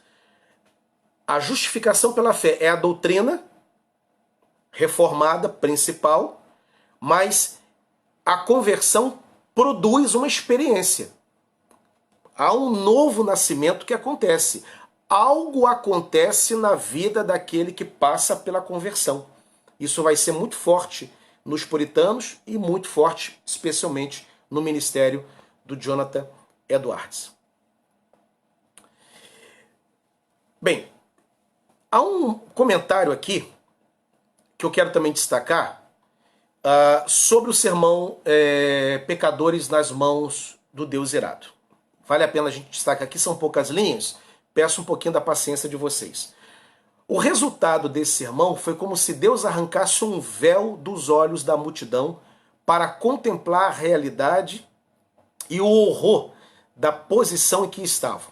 a justificação pela fé é a doutrina reformada principal, mas a conversão produz uma experiência. Há um novo nascimento que acontece. Algo acontece na vida daquele que passa pela conversão. Isso vai ser muito forte nos puritanos e muito forte, especialmente, no ministério do Jonathan Edwards. Bem, há um comentário aqui que eu quero também destacar sobre o sermão Pecadores nas mãos do Deus irado. Vale a pena a gente destacar aqui, são poucas linhas, peço um pouquinho da paciência de vocês. O resultado desse sermão foi como se Deus arrancasse um véu dos olhos da multidão para contemplar a realidade e o horror da posição em que estavam.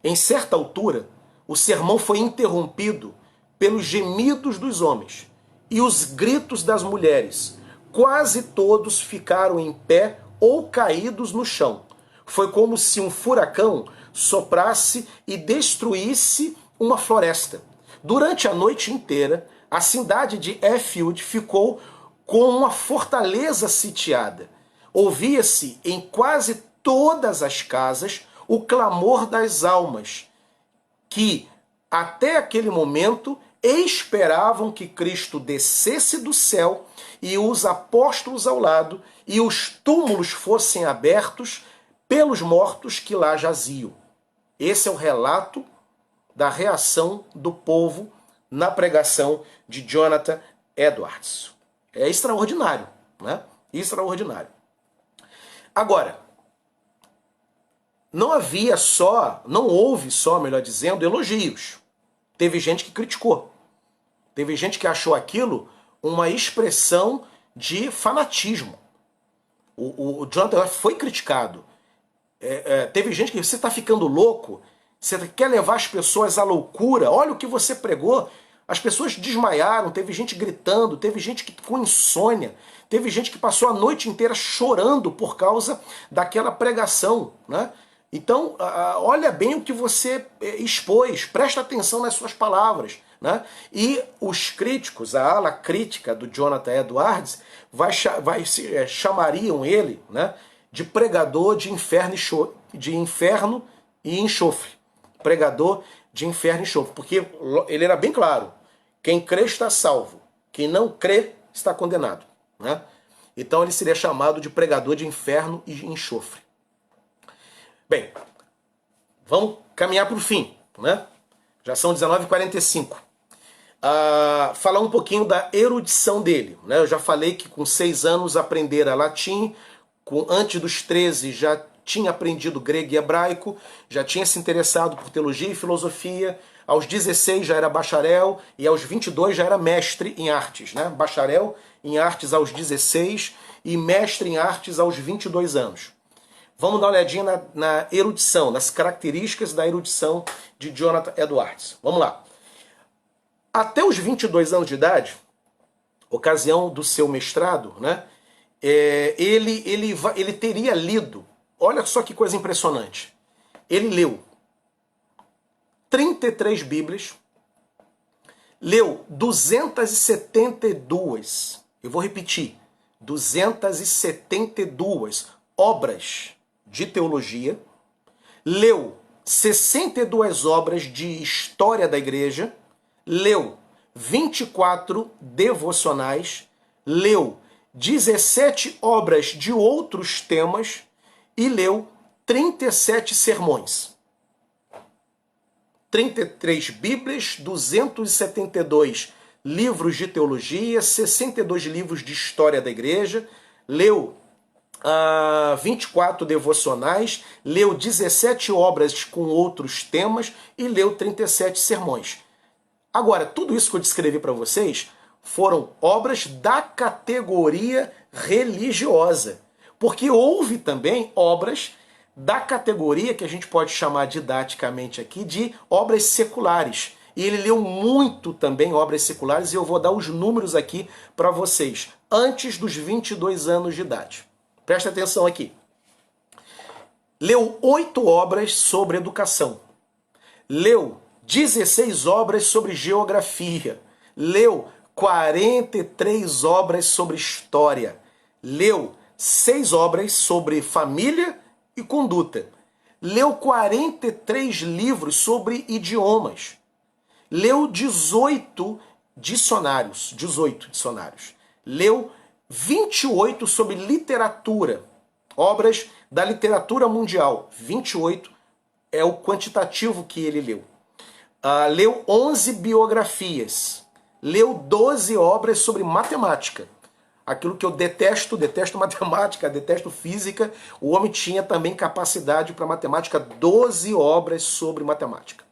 Em certa altura, o sermão foi interrompido pelos gemidos dos homens e os gritos das mulheres. Quase todos ficaram em pé ou caídos no chão. Foi como se um furacão soprasse e destruísse uma floresta. Durante a noite inteira, a cidade de Enfield ficou com uma fortaleza sitiada. Ouvia-se em quase todas as casas o clamor das almas, que, até aquele momento, esperavam que Cristo descesse do céu e os apóstolos ao lado e os túmulos fossem abertos pelos mortos que lá jaziam. Esse é o relato da reação do povo na pregação de Jonathan Edwards. É extraordinário, né? Extraordinário. Agora, não houve só, melhor dizendo, elogios. Teve gente que criticou. Teve gente que achou aquilo uma expressão de fanatismo. O Jonathan foi criticado. Teve gente que, você está ficando louco, você quer levar as pessoas à loucura, olha o que você pregou. As pessoas desmaiaram, teve gente gritando, teve gente com insônia, teve gente que passou a noite inteira chorando por causa daquela pregação, né? Então, olha bem o que você expôs, presta atenção nas suas palavras, né? E os críticos, a ala crítica do Jonathan Edwards, chamariam ele, né, de pregador de inferno e enxofre. Pregador de inferno e enxofre. Porque ele era bem claro. Quem crê está salvo. Quem não crê está condenado. Né? Então ele seria chamado de pregador de inferno e enxofre. Bem, vamos caminhar para o fim. Né? Já são 19h45. Falar um pouquinho da erudição dele. Né? Eu já falei que com 6 anos aprendera latim, antes dos 13 já tinha aprendido grego e hebraico, já tinha se interessado por teologia e filosofia, aos 16 já era bacharel e aos 22 já era mestre em artes. Né? Bacharel em artes aos 16 e mestre em artes aos 22 anos. Vamos dar uma olhadinha na erudição, nas características da erudição de Jonathan Edwards. Vamos lá. Até os 22 anos de idade, ocasião do seu mestrado, né, ele teria lido, olha só que coisa impressionante, ele leu 33 Bíblias, leu 272, eu vou repetir, 272 obras de teologia, leu 62 obras de história da igreja, leu 24 devocionais, leu 17 obras de outros temas e leu 37 sermões. 33 Bíblias, 272 livros de teologia, 62 livros de história da igreja, leu 24 devocionais, leu 17 obras com outros temas e leu 37 sermões. Agora, tudo isso que eu descrevi para vocês foram obras da categoria religiosa, porque houve também obras da categoria que a gente pode chamar didaticamente aqui de obras seculares. E ele leu muito também obras seculares e eu vou dar os números aqui para vocês, antes dos 22 anos de idade. Presta atenção aqui. Leu 8 obras sobre educação. Leu 16 obras sobre geografia. Leu 43 obras sobre história. Leu 6 obras sobre família e conduta. Leu 43 livros sobre idiomas. Leu 18 dicionários. Leu 28 sobre literatura. Obras da literatura mundial. 28 é o quantitativo que ele leu. Leu 11 biografias, leu 12 obras sobre matemática. Aquilo que eu detesto matemática, detesto física, o homem tinha também capacidade para matemática, 12 obras sobre matemática.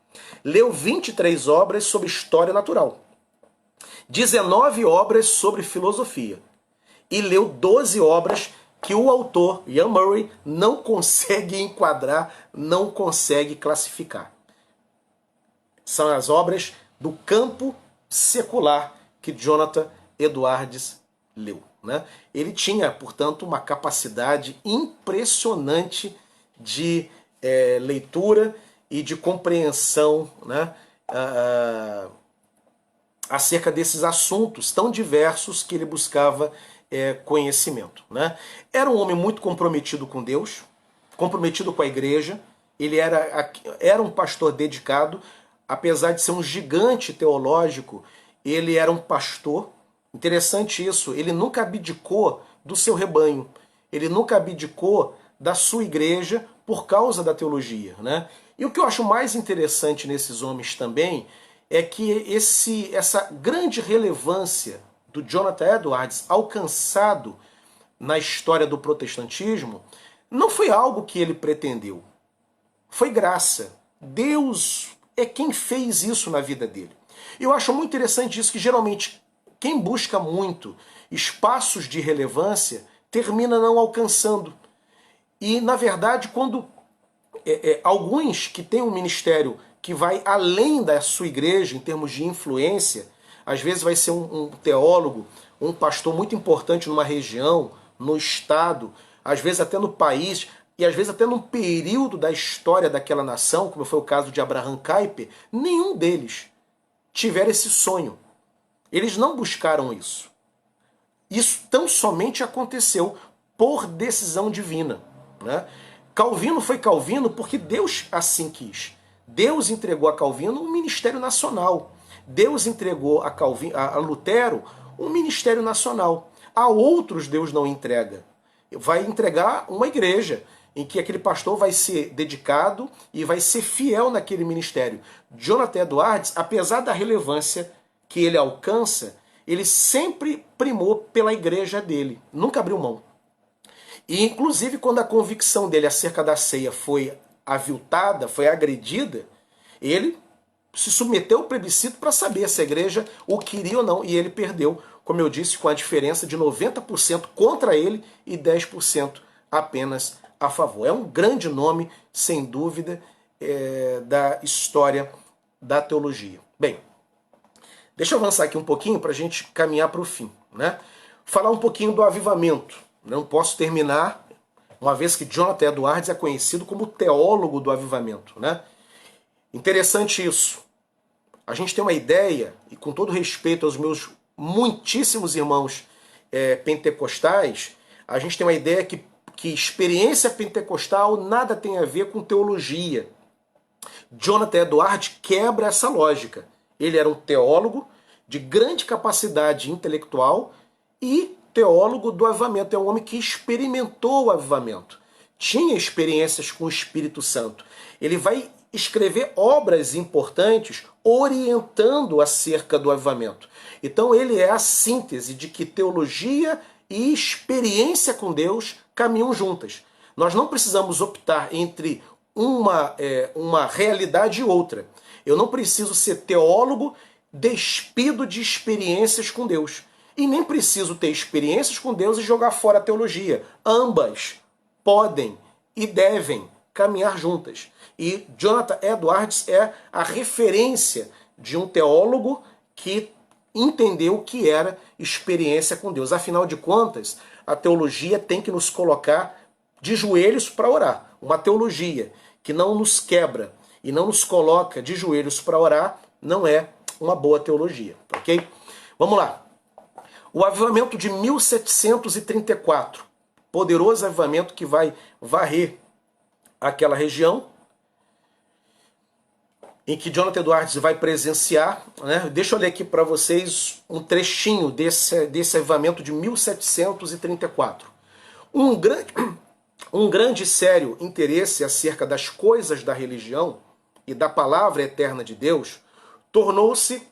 Leu 23 obras sobre história natural, 19 obras sobre filosofia e leu 12 obras que o autor, Ian Murray, não consegue enquadrar, não consegue classificar. São as obras do campo secular que Jonathan Edwards leu. Né? Ele tinha, portanto, uma capacidade impressionante de leitura e de compreensão, né, acerca desses assuntos tão diversos que ele buscava conhecimento. Né? Era um homem muito comprometido com Deus, comprometido com a igreja, ele era um pastor dedicado. Apesar de ser um gigante teológico, ele era um pastor. Interessante isso, ele nunca abdicou do seu rebanho, ele nunca abdicou da sua igreja por causa da teologia. Né? E o que eu acho mais interessante nesses homens também é que essa grande relevância do Jonathan Edwards alcançado na história do protestantismo não foi algo que ele pretendeu, foi graça. Deus é quem fez isso na vida dele. Eu acho muito interessante isso, que geralmente quem busca muito espaços de relevância termina não alcançando. E, na verdade, quando alguns que têm um ministério que vai além da sua igreja em termos de influência, às vezes vai ser um teólogo, um pastor muito importante numa região, no estado, às vezes até no país, e às vezes até num período da história daquela nação, como foi o caso de Abraham Kuyper, nenhum deles tiveram esse sonho. Eles não buscaram isso. Isso tão somente aconteceu por decisão divina. né? Calvino foi Calvino porque Deus assim quis. Deus entregou a Calvino um ministério nacional. Deus entregou a Lutero um ministério nacional. A outros Deus não entrega. Vai entregar uma igreja em que aquele pastor vai ser dedicado e vai ser fiel naquele ministério. Jonathan Edwards, apesar da relevância que ele alcança, ele sempre primou pela igreja dele, nunca abriu mão. E inclusive quando a convicção dele acerca da ceia foi aviltada, foi agredida, ele se submeteu ao plebiscito para saber se a igreja o queria ou não, e ele perdeu, como eu disse, com a diferença de 90% contra ele e 10% apenas a favor. É um grande nome, sem dúvida, da história da teologia. Bem, deixa eu avançar aqui um pouquinho para a gente caminhar para o fim, né? Falar um pouquinho do avivamento. Não posso terminar, uma vez que Jonathan Edwards é conhecido como teólogo do avivamento, né? Interessante isso. A gente tem uma ideia, e com todo respeito aos meus muitíssimos irmãos pentecostais, a gente tem uma ideia que experiência pentecostal nada tem a ver com teologia. Jonathan Edwards quebra essa lógica. Ele era um teólogo de grande capacidade intelectual e teólogo do avivamento. É um homem que experimentou o avivamento. Tinha experiências com o Espírito Santo. Ele vai escrever obras importantes orientando acerca do avivamento. Então ele é a síntese de que teologia e experiência com Deus caminham juntas. Nós não precisamos optar entre uma realidade e outra. Eu não preciso ser teólogo despido de experiências com Deus. E nem preciso ter experiências com Deus e jogar fora a teologia. Ambas podem e devem caminhar juntas. E Jonathan Edwards é a referência de um teólogo que entendeu o que era experiência com Deus. Afinal de contas, a teologia tem que nos colocar de joelhos para orar. Uma teologia que não nos quebra e não nos coloca de joelhos para orar não é uma boa teologia, ok? Vamos lá. O avivamento de 1734, poderoso avivamento que vai varrer aquela região, em que Jonathan Edwards vai presenciar, né? Deixa eu ler aqui para vocês um trechinho desse avivamento de 1734. Um grande e sério interesse acerca das coisas da religião e da palavra eterna de Deus tornou-se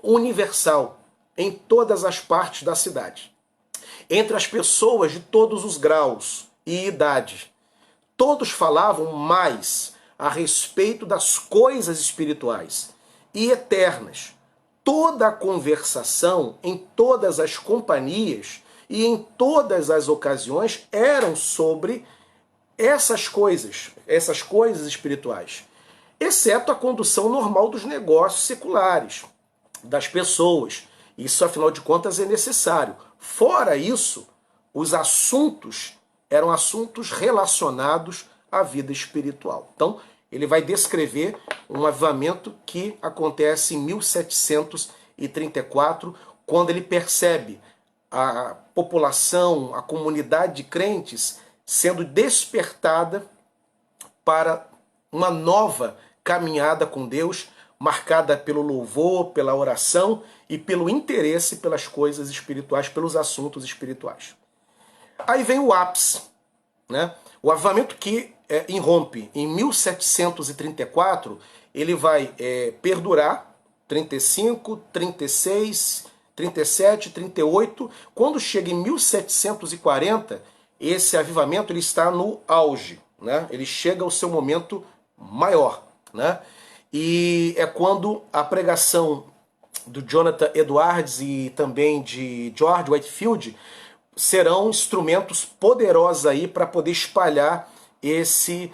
universal em todas as partes da cidade. Entre as pessoas de todos os graus e idades, todos falavam mais a respeito das coisas espirituais e eternas. Toda a conversação em todas as companhias e em todas as ocasiões eram sobre essas coisas espirituais, exceto a condução normal dos negócios seculares, das pessoas. Isso, afinal de contas, é necessário. Fora isso, os assuntos eram assuntos relacionados à vida espiritual. Então, ele vai descrever um avivamento que acontece em 1734, quando ele percebe a população, a comunidade de crentes sendo despertada para uma nova caminhada com Deus, marcada pelo louvor, pela oração e pelo interesse pelas coisas espirituais, pelos assuntos espirituais. Aí vem o ápice, né? O avivamento que irrompe em 1734, ele vai perdurar 35, 36, 37, 38. Quando chega em 1740, esse avivamento ele está no auge, né? Ele chega ao seu momento maior, né? E é quando a pregação do Jonathan Edwards e também de George Whitefield serão instrumentos poderosos aí para poder espalhar esse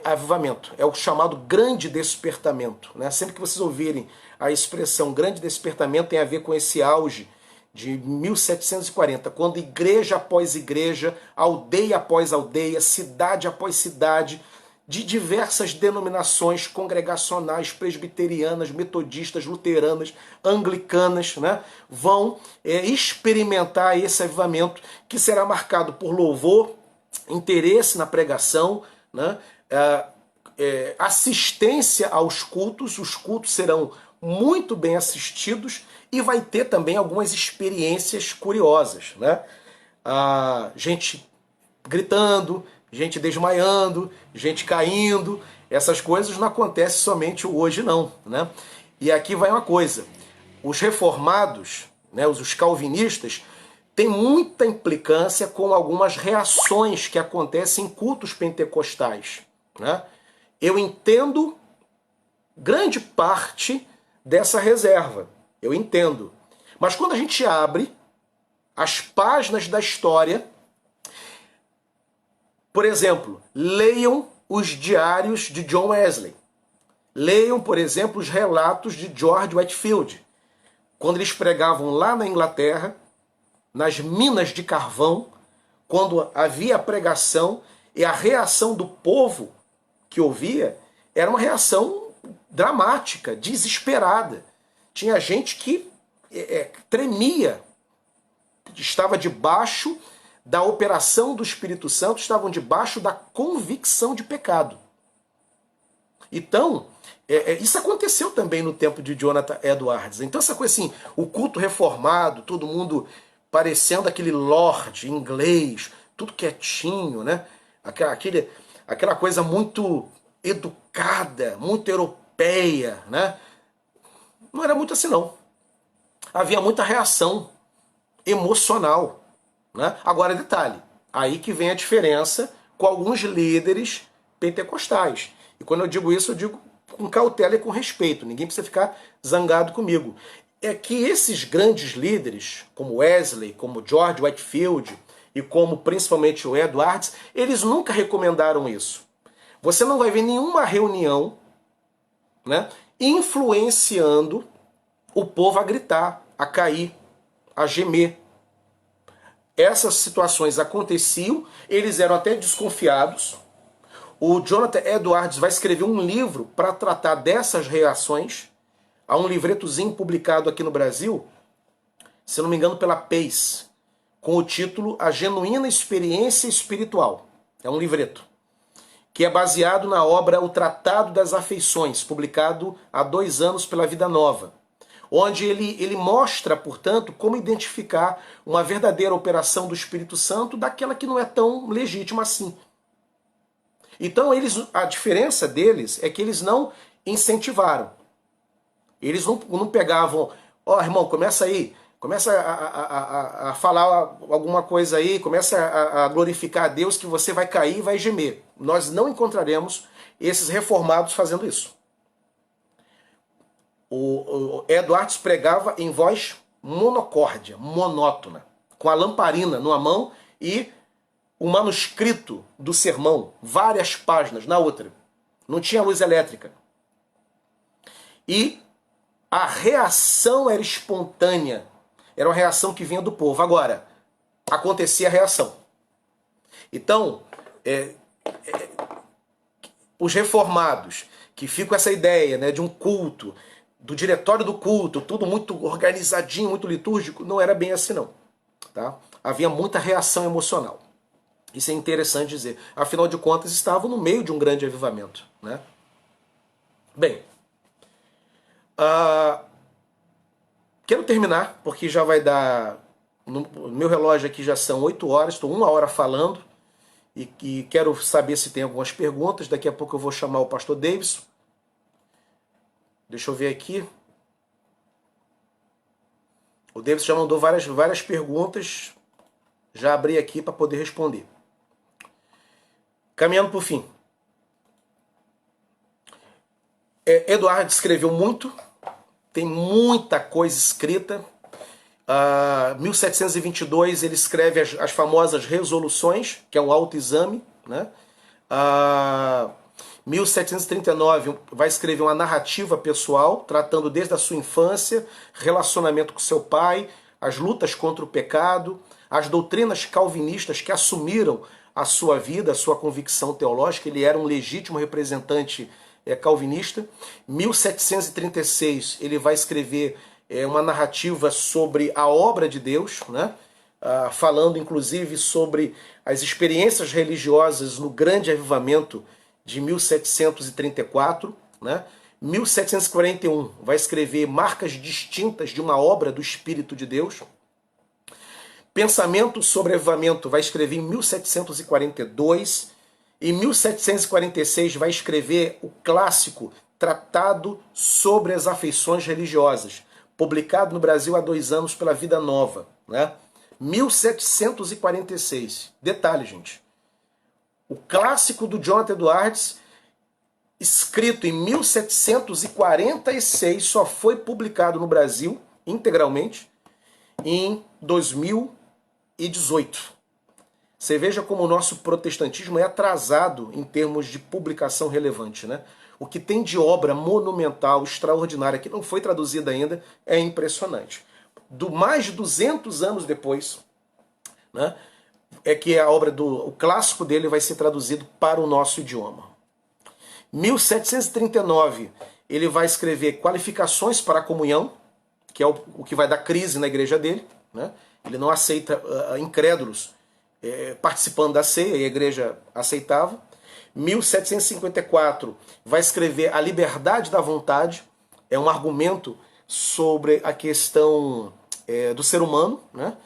avivamento. É o chamado grande despertamento, né? Sempre que vocês ouvirem a expressão grande despertamento, tem a ver com esse auge de 1740, quando igreja após igreja, aldeia após aldeia, cidade após cidade, de diversas denominações congregacionais, presbiterianas, metodistas, luteranas, anglicanas, né, vão experimentar esse avivamento que será marcado por louvor, interesse na pregação, né? Assistência aos cultos, os cultos serão muito bem assistidos e vai ter também algumas experiências curiosas, né? Gente gritando, gente desmaiando, gente caindo, essas coisas não acontecem somente hoje não, né? E aqui vai uma coisa, os reformados, né, os calvinistas, têm muita implicância com algumas reações que acontecem em cultos pentecostais, né? Eu entendo grande parte dessa reserva, eu entendo. Mas quando a gente abre as páginas da história, por exemplo, leiam os diários de John Wesley. Leiam, por exemplo, os relatos de George Whitefield, quando eles pregavam lá na Inglaterra, nas minas de carvão, quando havia a pregação e a reação do povo que ouvia era uma reação dramática, desesperada. Tinha gente que tremia, estava debaixo da operação do Espírito Santo, estavam debaixo da convicção de pecado. Então, isso aconteceu também no tempo de Jonathan Edwards. Então essa coisa assim, o culto reformado, todo mundo parecendo aquele lorde inglês, tudo quietinho, né? Aquela coisa muito educada, muito europeia, né? Não era muito assim não. Havia muita reação emocional, né? Agora detalhe, aí que vem a diferença com alguns líderes pentecostais. E quando eu digo isso, eu digo com cautela e com respeito. Ninguém precisa ficar zangado comigo. É que esses grandes líderes, como Wesley, como George Whitefield e como principalmente o Edwards, eles nunca recomendaram isso. Você não vai ver nenhuma reunião, né, influenciando o povo a gritar, a cair, a gemer. Essas situações aconteciam, eles eram até desconfiados. O Jonathan Edwards vai escrever um livro para tratar dessas reações. Há um livretozinho publicado aqui no Brasil, se não me engano pela Pace, com o título A Genuína Experiência Espiritual. É um livreto, que é baseado na obra O Tratado das Afeições, publicado há 2 anos pela Vida Nova, onde ele mostra, portanto, como identificar uma verdadeira operação do Espírito Santo daquela que não é tão legítima assim. Então, a diferença deles é que eles não incentivaram. Eles não pegavam, irmão, começa aí, começa a falar alguma coisa aí, começa a glorificar a Deus que você vai cair e vai gemer. Nós não encontraremos esses reformados fazendo isso. O Edwards pregava em voz monocórdia, monótona, com a lamparina numa mão e o manuscrito do sermão, várias páginas na outra. Não tinha luz elétrica. E a reação era espontânea. Era uma reação que vinha do povo. Agora, acontecia a reação. Então, os reformados, que ficam com essa ideia, né, de um culto, do diretório do culto, tudo muito organizadinho, muito litúrgico, não era bem assim não. Tá? Havia muita reação emocional. Isso é interessante dizer. Afinal de contas, estavam no meio de um grande avivamento, né? Bem, quero terminar, porque já vai dar... No meu relógio aqui já são 8 horas, estou 1 hora falando, e quero saber se tem algumas perguntas. Daqui a pouco eu vou chamar o pastor Davidson. Deixa eu ver aqui. O Davidson já mandou várias perguntas. Já abri aqui para poder responder. Caminhando para o fim. Eduardo escreveu muito, tem muita coisa escrita. 1722 ele escreve as famosas resoluções, que é um autoexame, né? 1739 vai escrever uma narrativa pessoal, tratando desde a sua infância, relacionamento com seu pai, as lutas contra o pecado, as doutrinas calvinistas que assumiram a sua vida, a sua convicção teológica. Ele era um legítimo representante calvinista. 1736 ele vai escrever uma narrativa sobre a obra de Deus, né? falando inclusive sobre as experiências religiosas no Grande Avivamento de 1734, né? 1741 vai escrever Marcas Distintas de uma Obra do Espírito de Deus. Pensamento sobre Avivamento vai escrever em 1742. Em 1746 vai escrever o clássico Tratado sobre as Afeições Religiosas, publicado no Brasil há 2 anos pela Vida Nova, né? 1746. Detalhe, gente. O clássico do Jonathan Edwards, escrito em 1746, só foi publicado no Brasil integralmente em 2018. Você veja como o nosso protestantismo é atrasado em termos de publicação relevante, né? O que tem de obra monumental, extraordinária, que não foi traduzida ainda, é impressionante. Mais de 200 anos depois, né, é que a obra o clássico dele vai ser traduzido para o nosso idioma. 1739, ele vai escrever Qualificações para a Comunhão, que é o que vai dar crise na igreja dele, né? Ele não aceita incrédulos participando da ceia, e a igreja aceitava. 1754 vai escrever A Liberdade da Vontade, é um argumento sobre a questão do ser humano, né?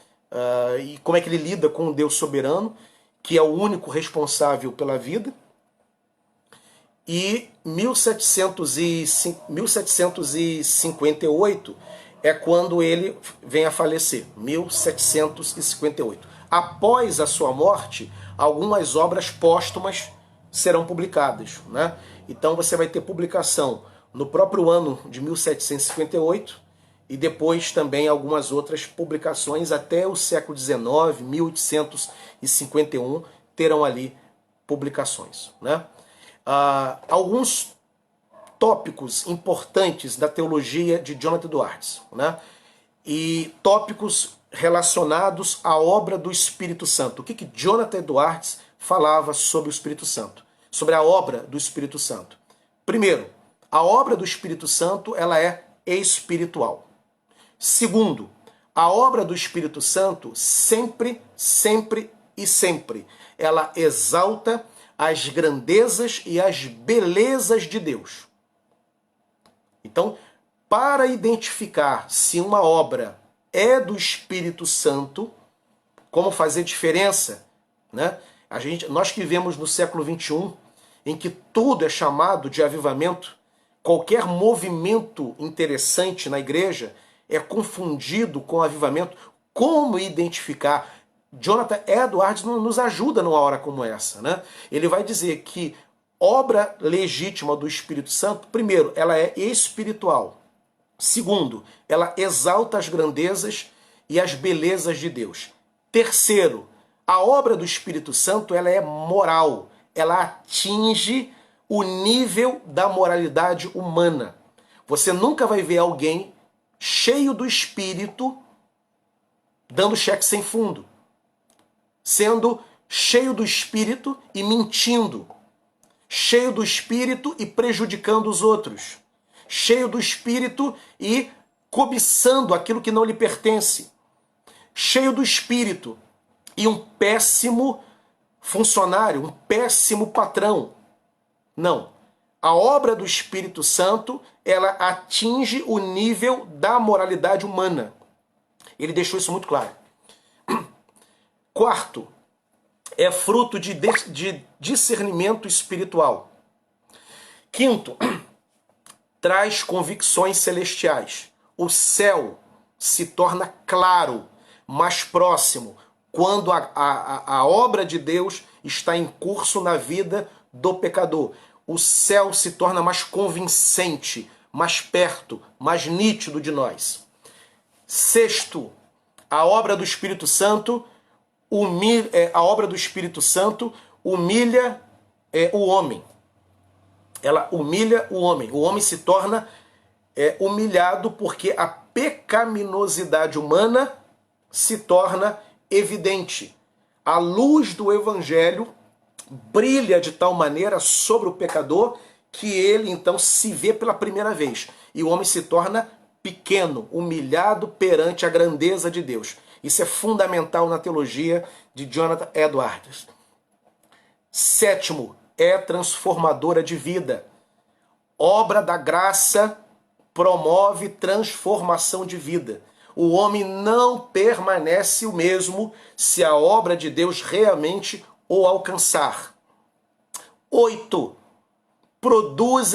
E como é que ele lida com o Deus soberano, que é o único responsável pela vida. E 1758 é quando ele vem a falecer, 1758. Após a sua morte, algumas obras póstumas serão publicadas, né? Então você vai ter publicação no próprio ano de 1758 e depois também algumas outras publicações até o século XIX, 1851, terão ali publicações, né? Alguns tópicos importantes da teologia de Jonathan Edwards, né? E tópicos relacionados à obra do Espírito Santo. O que Jonathan Edwards falava sobre o Espírito Santo? Sobre a obra do Espírito Santo. Primeiro, a obra do Espírito Santo ela é espiritual. Segundo, a obra do Espírito Santo sempre, sempre e sempre ela exalta as grandezas e as belezas de Deus. Então, para identificar se uma obra é do Espírito Santo, como fazer diferença, né? Nós que vivemos no século XXI, em que tudo é chamado de avivamento, qualquer movimento interessante na igreja é confundido com avivamento. Como identificar? Jonathan Edwards nos ajuda numa hora como essa, né? Ele vai dizer que obra legítima do Espírito Santo, primeiro, ela é espiritual. Segundo, ela exalta as grandezas e as belezas de Deus. Terceiro, a obra do Espírito Santo ela é moral. Ela atinge o nível da moralidade humana. Você nunca vai ver alguém cheio do Espírito dando cheque sem fundo, sendo cheio do Espírito e mentindo, cheio do Espírito e prejudicando os outros, cheio do Espírito e cobiçando aquilo que não lhe pertence, cheio do Espírito e um péssimo funcionário, um péssimo patrão. Não. A obra do Espírito Santo, ela atinge o nível da moralidade humana. Ele deixou isso muito claro. Quarto, é fruto de discernimento espiritual. Quinto, traz convicções celestiais. O céu se torna claro, mais próximo, quando a obra de Deus está em curso na vida do pecador. O céu se torna mais convincente, mais perto, mais nítido de nós. Sexto, a obra do Espírito Santo humilha o homem. Ela humilha o homem. O homem se torna humilhado porque a pecaminosidade humana se torna evidente. A luz do Evangelho brilha de tal maneira sobre o pecador que ele então se vê pela primeira vez. E o homem se torna pequeno, humilhado perante a grandeza de Deus. Isso é fundamental na teologia de Jonathan Edwards. Sétimo, é transformadora de vida. Obra da graça promove transformação de vida. O homem não permanece o mesmo se a obra de Deus realmente o alcançar. 8. Produz,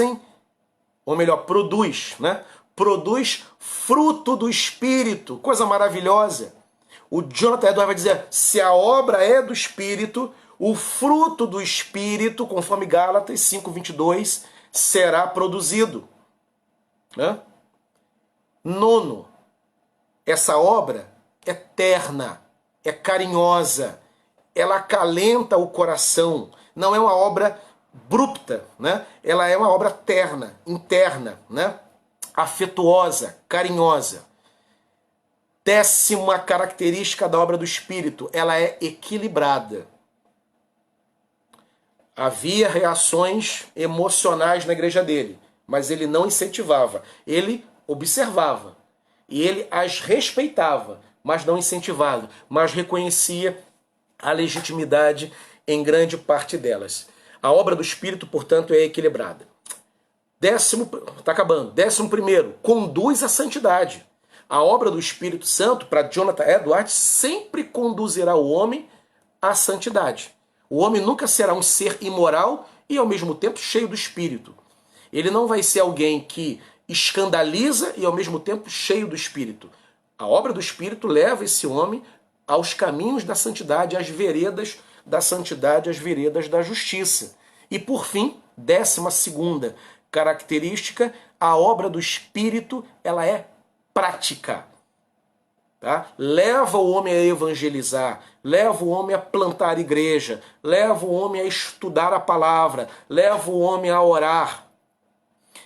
né? Produz fruto do Espírito, coisa maravilhosa. O Jonathan Edwards vai dizer, se a obra é do Espírito, o fruto do Espírito, conforme Gálatas 5:22, será produzido. Né? 9. Essa obra é terna, é carinhosa, ela acalenta o coração, não é uma obra abrupta, né? Ela é uma obra terna, interna, né? Afetuosa, carinhosa. 10ª característica da obra do Espírito, ela é equilibrada. Havia reações emocionais na igreja dele, mas ele não incentivava, ele observava. E ele as respeitava, mas não incentivava, mas reconhecia a legitimidade em grande parte delas. A obra do Espírito, portanto, é equilibrada. 11º, conduz à santidade. A obra do Espírito Santo, para Jonathan Edwards, sempre conduzirá o homem à santidade. O homem nunca será um ser imoral e, ao mesmo tempo, cheio do Espírito. Ele não vai ser alguém que escandaliza e, ao mesmo tempo, cheio do Espírito. A obra do Espírito leva esse homem aos caminhos da santidade, às veredas da santidade, às veredas da justiça. E, por fim, 12ª característica, a obra do Espírito, ela é prática. Tá? Leva o homem a evangelizar, leva o homem a plantar igreja, leva o homem a estudar a palavra, leva o homem a orar.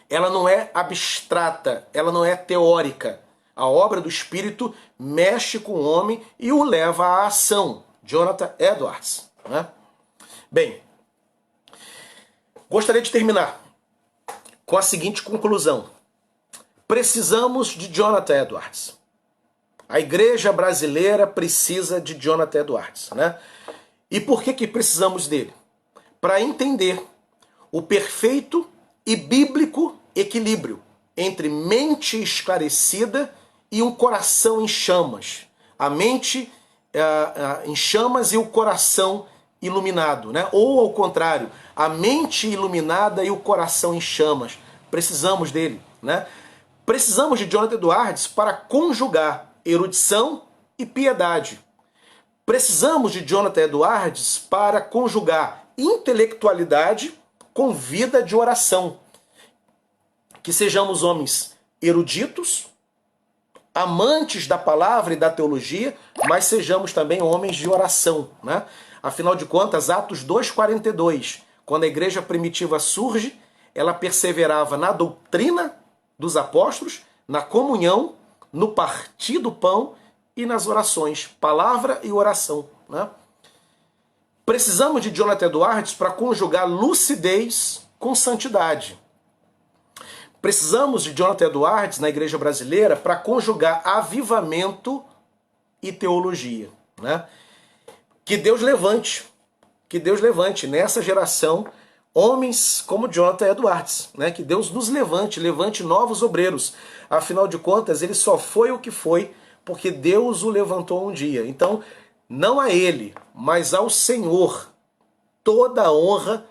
Ela não é abstrata, ela não é teórica. A obra do Espírito mexe com o homem e o leva à ação. Jonathan Edwards. Né? Bem, gostaria de terminar com a seguinte conclusão. Precisamos de Jonathan Edwards. A igreja brasileira precisa de Jonathan Edwards. Né? E por que precisamos dele? Para entender o perfeito e bíblico equilíbrio entre mente esclarecida e um coração em chamas. A mente em chamas e o coração iluminado, né? Ou ao contrário, a mente iluminada e o coração em chamas. Precisamos dele, né? Precisamos de Jonathan Edwards para conjugar erudição e piedade. Precisamos de Jonathan Edwards para conjugar intelectualidade com vida de oração. Que sejamos homens eruditos, amantes da palavra e da teologia, mas sejamos também homens de oração, né? Afinal de contas, Atos 2,42, quando a igreja primitiva surge, ela perseverava na doutrina dos apóstolos, na comunhão, no partir do pão e nas orações, palavra e oração, né? Precisamos de Jonathan Edwards para conjugar lucidez com santidade. Precisamos de Jonathan Edwards na igreja brasileira para conjugar avivamento e teologia, né? Que Deus levante nessa geração homens como Jonathan Edwards, né? Que Deus nos levante novos obreiros. Afinal de contas, ele só foi o que foi porque Deus o levantou um dia. Então, não a ele, mas ao Senhor, toda a honra,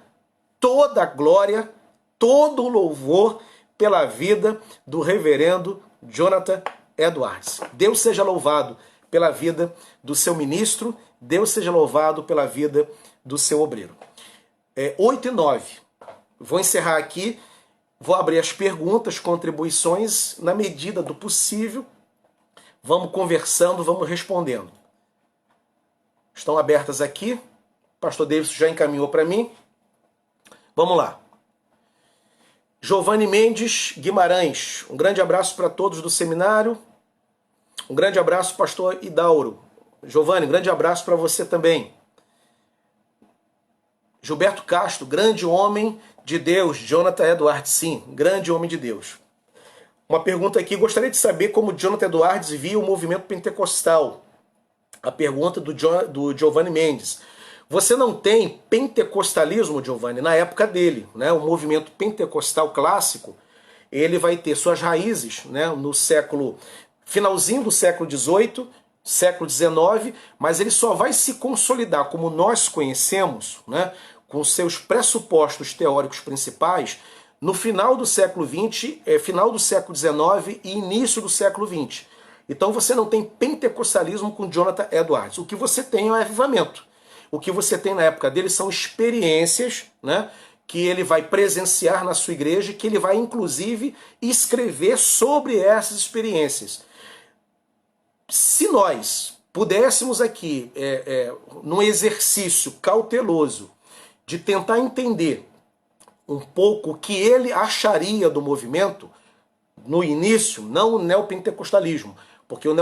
toda a glória, todo o louvor pela vida do reverendo Jonathan Edwards. Deus seja louvado pela vida do seu ministro, Deus seja louvado pela vida do seu obreiro. 8 e 9. Vou encerrar aqui, vou abrir as perguntas, contribuições, na medida do possível. Vamos conversando, vamos respondendo. Estão abertas aqui. O pastor Davidson já encaminhou para mim. Vamos lá. Giovanni Mendes Guimarães, um grande abraço para todos do seminário. Um grande abraço, pastor Idauro. Giovanni, um grande abraço para você também. Gilberto Castro, grande homem de Deus. Jonathan Edwards, sim, grande homem de Deus. Uma pergunta aqui, gostaria de saber como Jonathan Edwards via o movimento pentecostal. a pergunta do Giovanni Mendes. Você não tem pentecostalismo, Giovanni, na época dele, né? O movimento pentecostal clássico, ele vai ter suas raízes, né, no finalzinho do século XVIII, século XIX, mas ele só vai se consolidar como nós conhecemos, né, com seus pressupostos teóricos principais, no final do século XX, final do século XIX e início do século XX. Então você não tem pentecostalismo com Jonathan Edwards. O que você tem é o avivamento. O que você tem na época dele são experiências, né, que ele vai presenciar na sua igreja e que ele vai, inclusive, escrever sobre essas experiências. Se nós pudéssemos aqui, num exercício cauteloso, de tentar entender um pouco o que ele acharia do movimento, no início, não o neopentecostalismo, porque o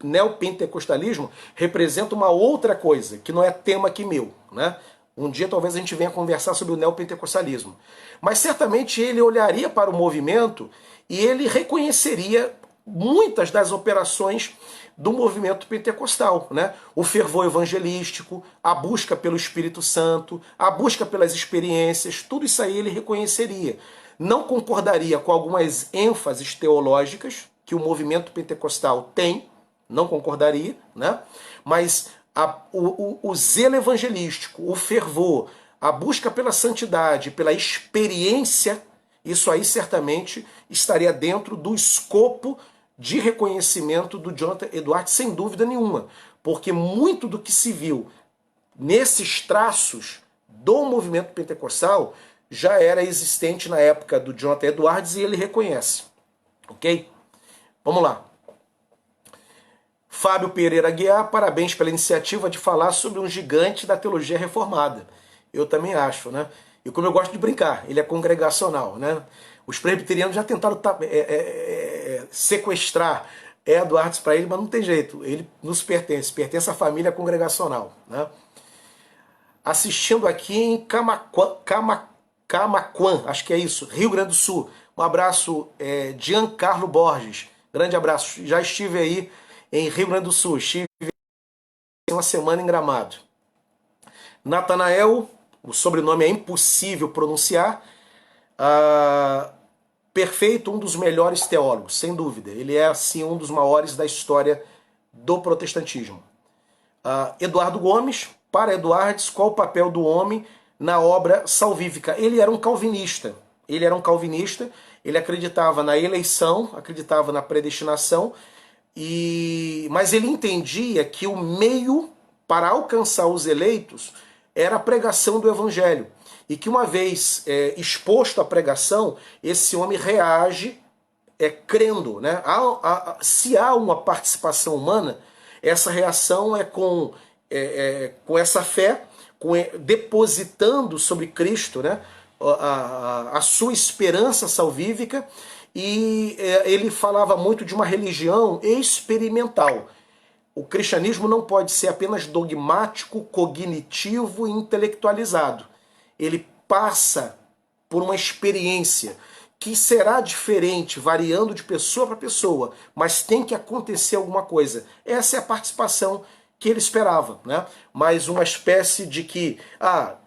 neopentecostalismo representa uma outra coisa, que não é tema aqui meu, né? Um dia talvez a gente venha conversar sobre o neopentecostalismo. Mas certamente ele olharia para o movimento e ele reconheceria muitas das operações do movimento pentecostal, né? O fervor evangelístico, a busca pelo Espírito Santo, a busca pelas experiências, tudo isso aí ele reconheceria. Não concordaria com algumas ênfases teológicas que o movimento pentecostal tem, não concordaria, né? Mas o zelo evangelístico, o fervor, a busca pela santidade, pela experiência, isso aí certamente estaria dentro do escopo de reconhecimento do Jonathan Edwards, sem dúvida nenhuma, porque muito do que se viu nesses traços do movimento pentecostal já era existente na época do Jonathan Edwards e ele reconhece. Ok? Vamos lá. Fábio Pereira Guiar, parabéns pela iniciativa de falar sobre um gigante da teologia reformada. Eu também acho, né? E como eu gosto de brincar, ele é congregacional, né? Os presbiterianos já tentaram sequestrar Edwards para ele, mas não tem jeito. Ele nos pertence à família congregacional, né? Assistindo aqui em Camaquã, acho que é isso, Rio Grande do Sul. Um abraço, Giancarlo Borges. Grande abraço. Já estive aí em Rio Grande do Sul. Estive uma semana em Gramado. Natanael, o sobrenome é impossível pronunciar. Perfeito, um dos melhores teólogos, sem dúvida. Ele é, assim, um dos maiores da história do protestantismo. Eduardo Gomes, para Edwards, qual o papel do homem na obra salvífica? Ele era um calvinista. Ele acreditava na eleição, acreditava na predestinação, mas ele entendia que o meio para alcançar os eleitos era a pregação do evangelho. E que uma vez exposto à pregação, esse homem reage crendo, né? Se há uma participação humana, essa reação é com essa fé, depositando sobre Cristo, né, a sua esperança salvífica, e ele falava muito de uma religião experimental. O cristianismo não pode ser apenas dogmático, cognitivo e intelectualizado. Ele passa por uma experiência que será diferente, variando de pessoa para pessoa, mas tem que acontecer alguma coisa. Essa é a participação que ele esperava, né? Mas uma espécie de que a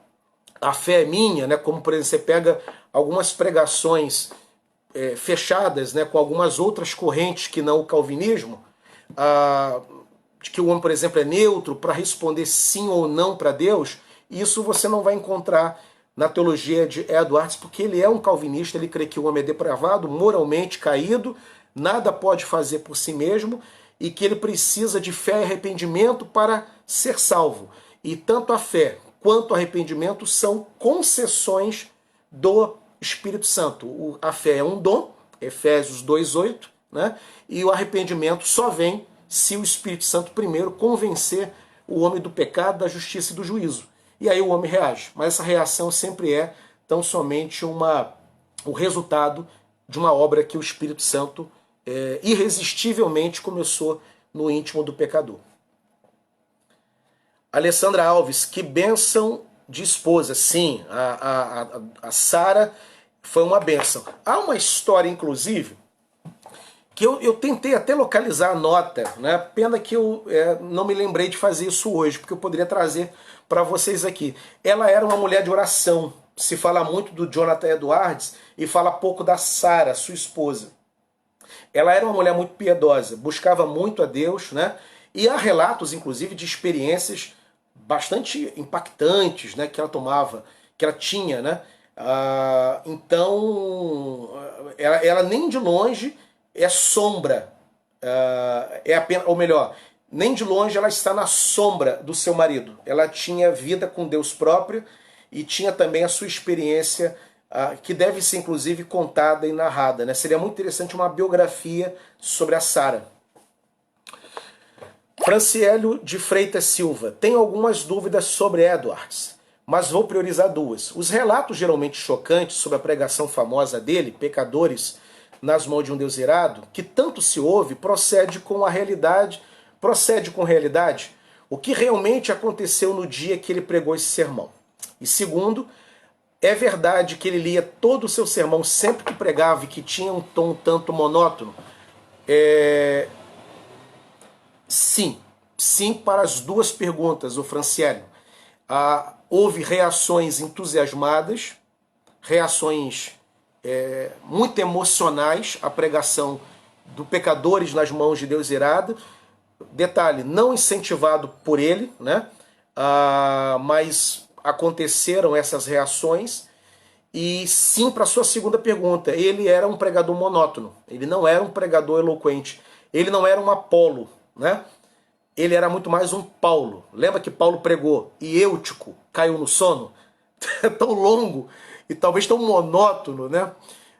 fé é minha, né? Como por exemplo, você pega algumas pregações fechadas, né, com algumas outras correntes que não o calvinismo, de que o homem, por exemplo, é neutro para responder sim ou não para Deus. Isso você não vai encontrar na teologia de Edwards, porque ele é um calvinista, ele crê que o homem é depravado, moralmente caído, nada pode fazer por si mesmo, e que ele precisa de fé e arrependimento para ser salvo. E tanto a fé quanto o arrependimento são concessões do Espírito Santo. A fé é um dom, Efésios 2,8, né? E o arrependimento só vem se o Espírito Santo primeiro convencer o homem do pecado, da justiça e do juízo. E aí o homem reage. Mas essa reação sempre é tão somente o resultado de uma obra que o Espírito Santo irresistivelmente começou no íntimo do pecador. Alessandra Alves, que bênção de esposa. Sim, a Sara foi uma bênção. Há uma história, inclusive, que eu tentei até localizar a nota, né? Pena que eu não me lembrei de fazer isso hoje, porque eu poderia trazer para vocês aqui. Ela era uma mulher de oração. Se fala muito do Jonathan Edwards e fala pouco da Sarah, sua esposa. Ela era uma mulher muito piedosa, buscava muito a Deus, né? E há relatos, inclusive, de experiências bastante impactantes, né? Que ela tomava, que ela tinha, né? Então, ela nem de longe é sombra, é apenas, ou melhor, nem de longe ela está na sombra do seu marido. Ela tinha vida com Deus própria e tinha também a sua experiência, que deve ser inclusive contada e narrada, né? Seria muito interessante uma biografia sobre a Sarah. Franciélio de Freitas Silva: tem algumas dúvidas sobre Edwards, mas vou priorizar duas. Os relatos geralmente chocantes sobre a pregação famosa dele, Pecadores nas mãos de um Deus irado, que tanto se ouve, procede com realidade, o que realmente aconteceu no dia que ele pregou esse sermão. E segundo, é verdade que ele lia todo o seu sermão sempre que pregava e que tinha um tom tanto monótono? Sim, sim para as duas perguntas, o Franciélio. Houve reações entusiasmadas, reações muito emocionais à pregação do Pecadores nas mãos de Deus irado. Detalhe, não incentivado por ele, né? Mas aconteceram essas reações. E sim, para a sua segunda pergunta, ele era um pregador monótono, ele não era um pregador eloquente, ele não era um Apolo, né? Ele era muito mais um Paulo. Lembra que Paulo pregou e Eutico caiu no sono? É tão longo e talvez tão monótono, né?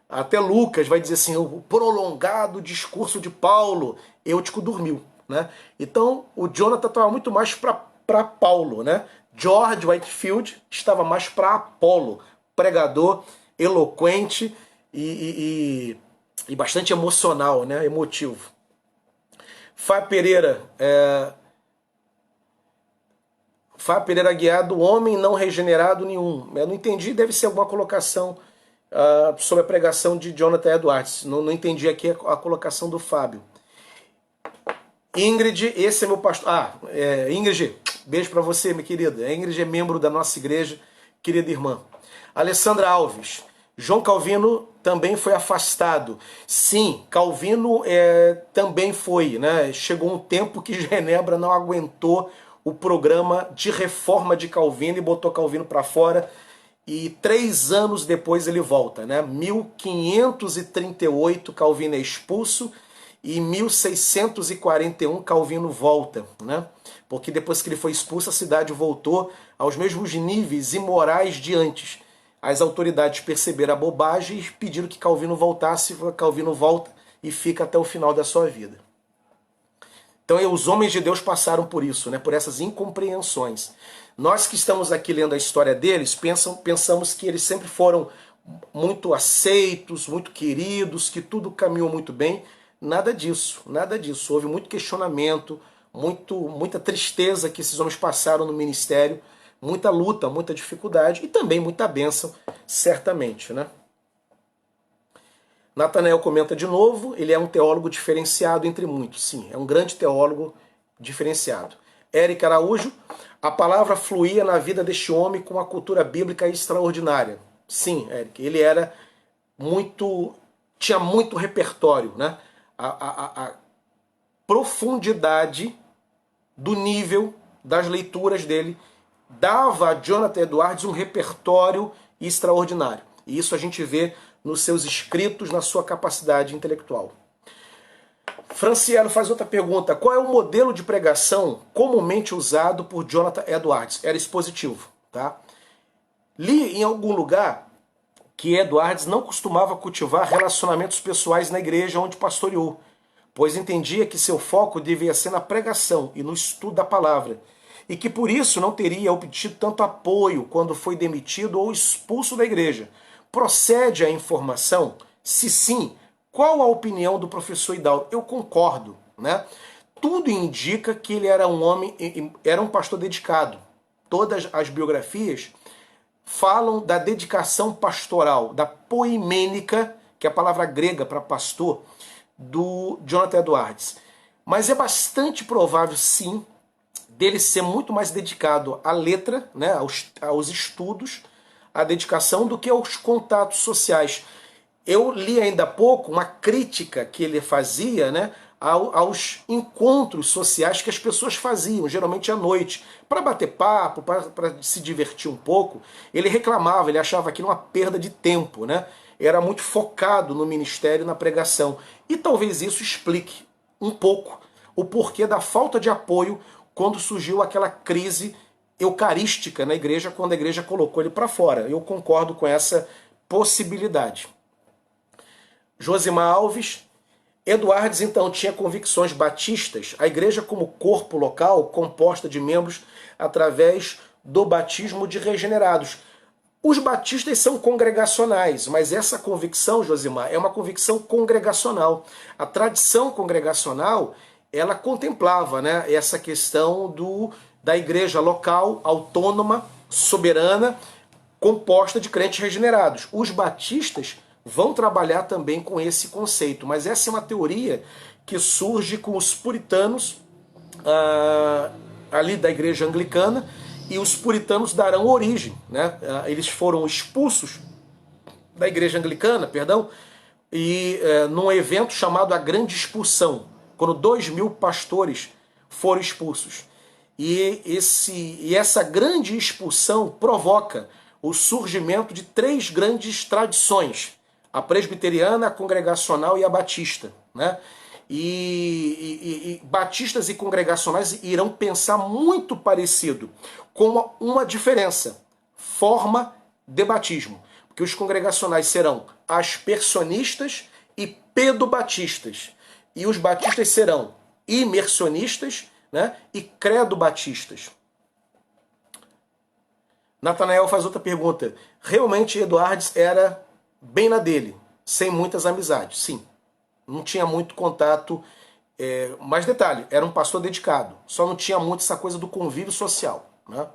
Até Lucas vai dizer assim, o prolongado discurso de Paulo, Eutico dormiu, né? Então o Jonathan estava muito mais para Paulo, né? George Whitefield estava mais para Apolo, pregador eloquente e bastante emocional, né? Emotivo. Fábio Pereira Guiado: homem não regenerado nenhum. Eu não entendi, deve ser alguma colocação sobre a pregação de Jonathan Edwards. Não entendi aqui a colocação do Fábio. Ingrid, esse é meu pastor. Ingrid, beijo para você, minha querida. A Ingrid é membro da nossa igreja, querida irmã. Alessandra Alves: João Calvino também foi afastado. Sim, Calvino também foi, né? Chegou um tempo que Genebra não aguentou o programa de reforma de Calvino e botou Calvino para fora. E 3 anos depois ele volta, né? 1538 Calvino é expulso e 1641 Calvino volta, né? Porque depois que ele foi expulso, a cidade voltou aos mesmos níveis imorais de antes. As autoridades perceberam a bobagem e pediram que Calvino voltasse. Calvino volta e fica até o final da sua vida. Então os homens de Deus passaram por isso, né? Por essas incompreensões. Nós que estamos aqui lendo a história deles, pensamos que eles sempre foram muito aceitos, muito queridos, que tudo caminhou muito bem. Nada disso, nada disso. Houve muito questionamento, muita tristeza que esses homens passaram no ministério, muita luta, muita dificuldade e também muita bênção, certamente, né? Natanael comenta de novo: ele é um teólogo diferenciado entre muitos. Sim, é um grande teólogo diferenciado. Érica Araújo: a palavra fluía na vida deste homem com uma cultura bíblica extraordinária. Sim, Érica, ele era tinha muito repertório, né? A profundidade do nível das leituras dele dava a Jonathan Edwards um repertório extraordinário. E isso a gente vê nos seus escritos, na sua capacidade intelectual. Francielo faz outra pergunta: qual é o modelo de pregação comumente usado por Jonathan Edwards? Era expositivo, tá? Li em algum lugar que Edwards não costumava cultivar relacionamentos pessoais na igreja onde pastoreou, pois entendia que seu foco devia ser na pregação e no estudo da palavra, e que por isso não teria obtido tanto apoio quando foi demitido ou expulso da igreja. Procede a informação? Se sim, qual a opinião do professor Hidalgo? Eu concordo, né? Tudo indica que ele era um homem, era um pastor dedicado. Todas as biografias falam da dedicação pastoral, da poimênica, que é a palavra grega para pastor, do Jonathan Edwards. Mas é bastante provável, sim, dele ser muito mais dedicado à letra, né, aos estudos, à dedicação, do que aos contatos sociais. Eu li ainda há pouco uma crítica que ele fazia, né, aos encontros sociais que as pessoas faziam, geralmente à noite, para bater papo, para se divertir um pouco. Ele reclamava, ele achava aquilo uma perda de tempo, né? Era muito focado no ministério e na pregação. E talvez isso explique um pouco o porquê da falta de apoio quando surgiu aquela crise eucarística na igreja, quando a igreja colocou ele para fora. Eu concordo com essa possibilidade. Josimar Alves. Edwards, então, tinha convicções batistas, a igreja como corpo local, composta de membros através do batismo de regenerados. Os batistas são congregacionais, mas essa convicção, Josimar, é uma convicção congregacional. A tradição congregacional, ela contemplava, né, essa questão da igreja local, autônoma, soberana, composta de crentes regenerados. Os batistas vão trabalhar também com esse conceito, mas essa é uma teoria que surge com os puritanos ali da igreja anglicana, e os puritanos darão origem, né? Eles foram expulsos da igreja anglicana, perdão, e num evento chamado a Grande Expulsão, quando 2.000 pastores foram expulsos. E essa grande expulsão provoca o surgimento de 3 grandes tradições: a presbiteriana, a congregacional e a batista, né? E batistas e congregacionais irão pensar muito parecido, com uma diferença: forma de batismo. Porque os congregacionais serão aspersionistas e pedobatistas, e os batistas serão imersionistas, né, e credobatistas. Natanael faz outra pergunta: realmente Edwards era bem na dele, sem muitas amizades? Sim, não tinha muito contato, mas detalhe, era um pastor dedicado, só não tinha muito essa coisa do convívio social, né?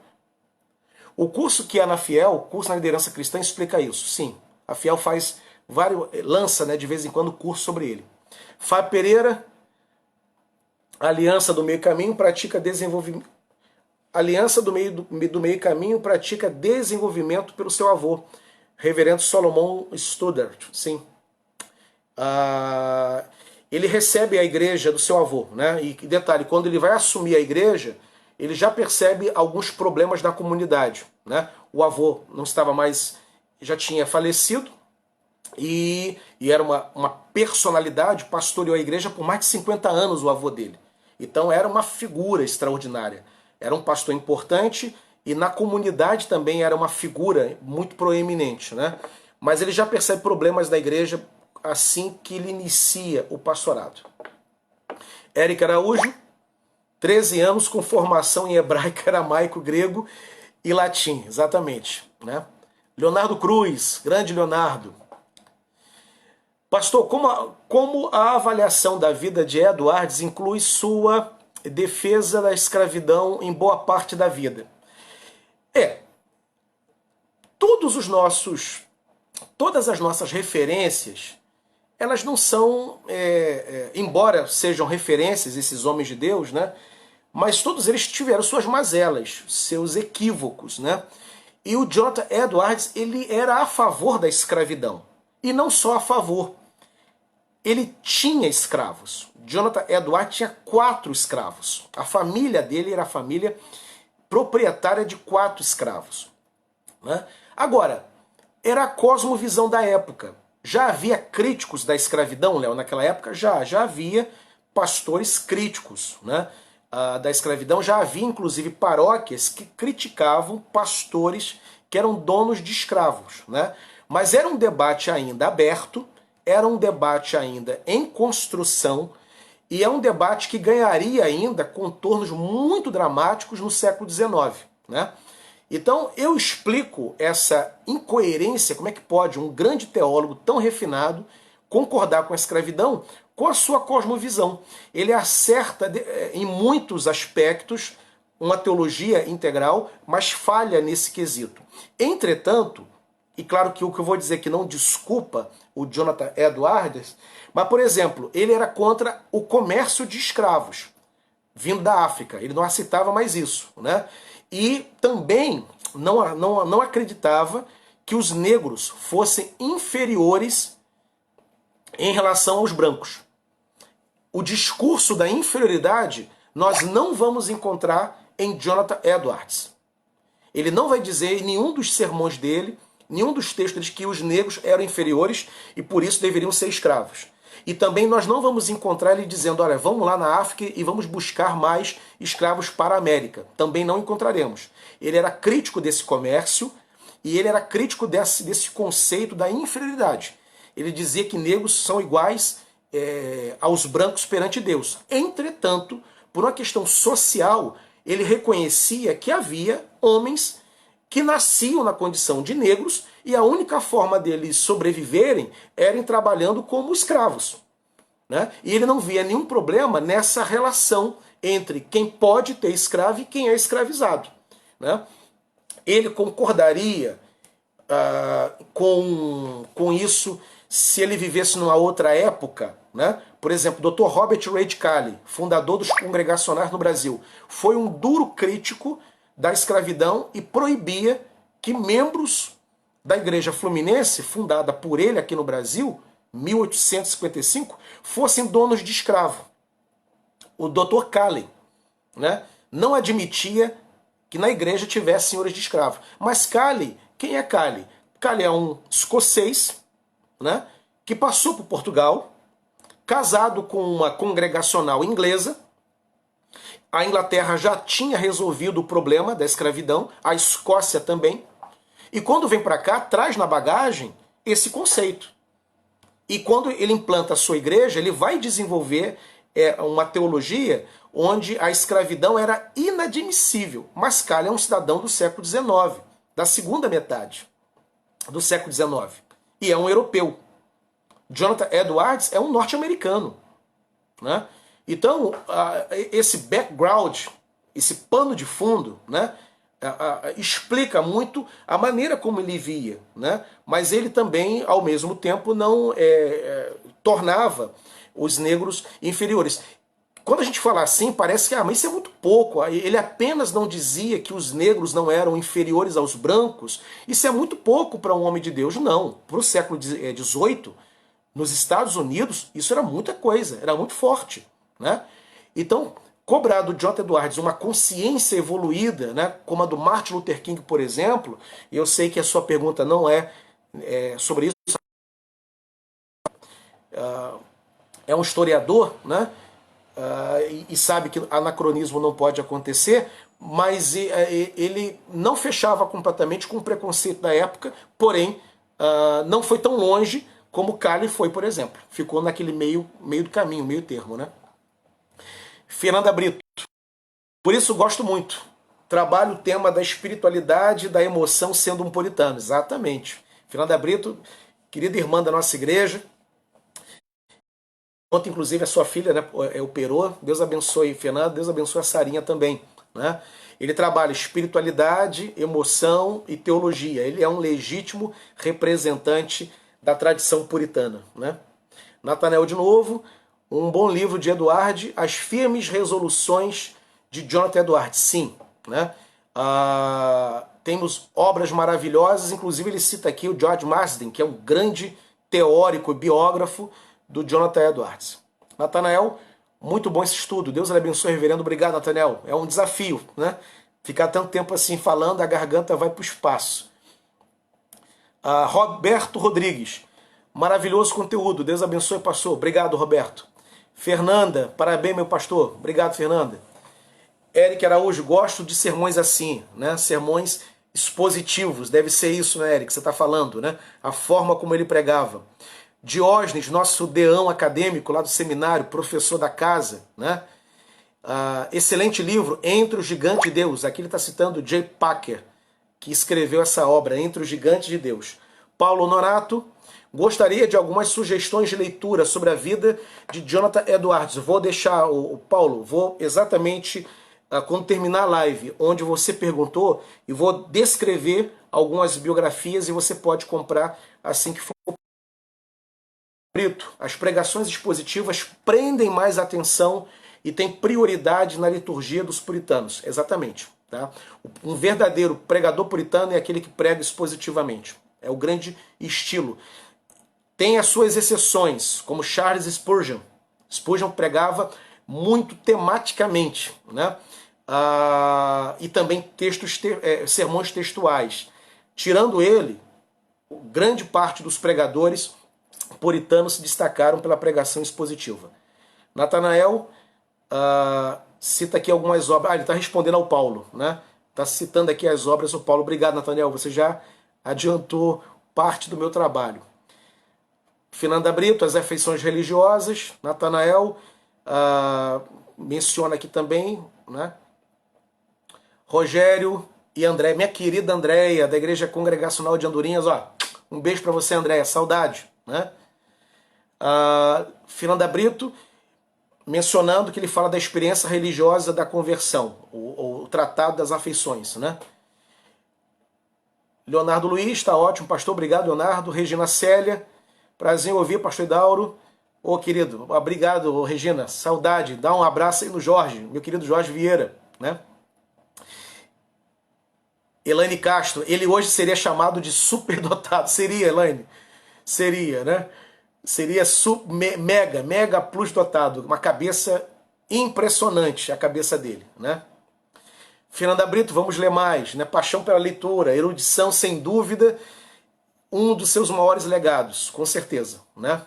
O curso que há na Fiel, o curso na liderança cristã, explica isso. Sim, a Fiel lança, né, de vez em quando curso sobre ele. Fábio Pereira, Aliança do Meio Caminho pratica desenvolvimento. Aliança do Meio Caminho pratica desenvolvimento pelo seu avô, Reverendo Solomon Studart. Sim. Ele recebe a igreja do seu avô, né? E detalhe, quando ele vai assumir a igreja, ele já percebe alguns problemas da comunidade, né? O avô não estava mais, já tinha falecido, e era uma personalidade, pastoreou a igreja por mais de 50 anos, o avô dele. Então era uma figura extraordinária. Era um pastor importante e na comunidade também era uma figura muito proeminente, né? Mas ele já percebe problemas da igreja assim que ele inicia o pastorado. Érica Araújo, 13 anos com formação em hebraico, aramaico, grego e latim, exatamente, né? Leonardo Cruz, grande Leonardo. Pastor, como a avaliação da vida de Edwards inclui sua defesa da escravidão em boa parte da vida? Todas as nossas referências, elas não são, embora sejam referências, esses homens de Deus, né? Mas todos eles tiveram suas mazelas, seus equívocos, né? E o Jonathan Edwards, ele era a favor da escravidão. E não só a favor. Ele tinha escravos. Jonathan Edwards tinha 4 escravos. A família dele era a família proprietária de 4 escravos, né? Agora, era a cosmovisão da época. Já havia críticos da escravidão, Léo, naquela época? Já havia pastores críticos, né, da escravidão. Já havia, inclusive, paróquias que criticavam pastores que eram donos de escravos, né? Mas era um debate ainda aberto, era um debate ainda em construção, e é um debate que ganharia ainda contornos muito dramáticos no século XIX, né? Então eu explico essa incoerência, como é que pode um grande teólogo tão refinado concordar com a escravidão com a sua cosmovisão. Ele acerta em muitos aspectos uma teologia integral, mas falha nesse quesito. Entretanto, E claro que o que eu vou dizer que não desculpa o Jonathan Edwards, mas, por exemplo, ele era contra o comércio de escravos vindo da África. Ele não aceitava mais isso, né? E também não acreditava que os negros fossem inferiores em relação aos brancos. O discurso da inferioridade nós não vamos encontrar em Jonathan Edwards. Ele não vai dizer em nenhum dos sermões dele, nenhum dos textos que os negros eram inferiores e por isso deveriam ser escravos. E também nós não vamos encontrar ele dizendo, olha, vamos lá na África e vamos buscar mais escravos para a América. Também não encontraremos. Ele era crítico desse comércio e ele era crítico desse conceito da inferioridade. Ele dizia que negros são iguais aos brancos perante Deus. Entretanto, por uma questão social, ele reconhecia que havia homens que nasciam na condição de negros e a única forma deles sobreviverem era trabalhando como escravos, né? E ele não via nenhum problema nessa relação entre quem pode ter escravo e quem é escravizado, né? Ele concordaria com isso se ele vivesse numa outra época, né? Por exemplo, Dr. Robert Reid Cali, fundador dos congregacionais no Brasil, foi um duro crítico da escravidão e proibia que membros da Igreja Fluminense, fundada por ele aqui no Brasil, 1855, fossem donos de escravo. O Dr. Cali, né, não admitia que na igreja tivesse senhores de escravo. Mas Cali, quem é Cali? Cali é um escocês, né, que passou por Portugal, casado com uma congregacional inglesa. A Inglaterra já tinha resolvido o problema da escravidão, a Escócia também. E quando vem para cá, traz na bagagem esse conceito. E quando ele implanta a sua igreja, ele vai desenvolver uma teologia onde a escravidão era inadmissível. Mas Cali é um cidadão do século XIX, da segunda metade do século XIX. E é um europeu. Jonathan Edwards é um norte-americano, né? Então, esse background, esse pano de fundo, né, explica muito a maneira como ele via, né? Mas ele também, ao mesmo tempo, não tornava os negros inferiores. Quando a gente fala assim, parece que mas isso é muito pouco. Ele apenas não dizia que os negros não eram inferiores aos brancos. Isso é muito pouco para um homem de Deus. Não. Para o século XVIII, nos Estados Unidos, isso era muita coisa, era muito forte, né? Então, cobrar do Jonathan Edwards uma consciência evoluída, né, como a do Martin Luther King, por exemplo, e eu sei que a sua pergunta não é sobre isso, é um historiador, né, e sabe que anacronismo não pode acontecer, mas ele não fechava completamente com o preconceito da época, porém não foi tão longe como Cali foi, por exemplo. Ficou naquele meio do caminho, meio termo, né? Fernanda Brito. Por isso gosto muito. Trabalho o tema da espiritualidade e da emoção sendo um puritano. Exatamente. Fernanda Brito, querida irmã da nossa igreja. Ontem, inclusive, a sua filha, né, operou. Deus abençoe, Fernanda. Deus abençoe a Sarinha também, né? Ele trabalha espiritualidade, emoção e teologia. Ele é um legítimo representante da tradição puritana, né? Nathanael de novo, um bom livro de Edward, As Firmes Resoluções de Jonathan Edwards. Sim, né? Temos obras maravilhosas, inclusive ele cita aqui o George Marsden, que é um grande teórico e biógrafo do Jonathan Edwards. Nathanael, muito bom esse estudo. Deus abençoe, reverendo. Obrigado, Nathanael. É um desafio, né? Ficar tanto tempo assim falando, a garganta vai para o espaço. Roberto Rodrigues, maravilhoso conteúdo, Deus abençoe, pastor. Obrigado, Roberto. Fernanda, parabéns, meu pastor. Obrigado, Fernanda. Eric Araújo, gosto de sermões assim, né? Sermões expositivos, deve ser isso, né, Eric? Você está falando, né? A forma como ele pregava. Diógenes, nosso deão acadêmico lá do seminário, professor da casa, né? Excelente livro, Entre os Gigantes de Deus. Aqui ele está citando Jay Packer, que escreveu essa obra, Entre os Gigantes de Deus. Paulo Nonato, gostaria de algumas sugestões de leitura sobre a vida de Jonathan Edwards. Vou deixar, Paulo, vou exatamente quando terminar a live, onde você perguntou, e vou descrever algumas biografias e você pode comprar assim que for. As pregações expositivas prendem mais atenção e têm prioridade na liturgia dos puritanos. Exatamente. Tá? Um verdadeiro pregador puritano é aquele que prega expositivamente. É o grande estilo. Tem as suas exceções, como Charles Spurgeon. Spurgeon pregava muito tematicamente, né? E também sermões textuais. Tirando ele, grande parte dos pregadores puritanos se destacaram pela pregação expositiva. Natanael cita aqui algumas obras. Ele está respondendo ao Paulo, né? Está citando aqui as obras do Paulo. Obrigado, Natanael. Você já adiantou parte do meu trabalho. Fernanda Brito, as afeições religiosas. Natanael menciona aqui também, né? Rogério e André, minha querida Andréia, da Igreja Congregacional de Andorinhas, ó, um beijo para você, Andréia, saudade, né? Fernanda Brito, mencionando que ele fala da experiência religiosa da conversão, o Tratado das Afeições, né? Leonardo Luiz, está ótimo, pastor, obrigado, Leonardo. Regina Célia, prazer em ouvir, pastor Idauro. Ô, querido, obrigado, Regina, saudade, dá um abraço aí no Jorge, meu querido Jorge Vieira, né? Elaine Castro, ele hoje seria chamado de superdotado, seria, Elaine? Seria, né? Seria mega plus dotado, uma cabeça impressionante, a cabeça dele, né? Fernanda Brito, vamos ler mais, né? Paixão pela leitura, erudição, sem dúvida, um dos seus maiores legados, com certeza, né?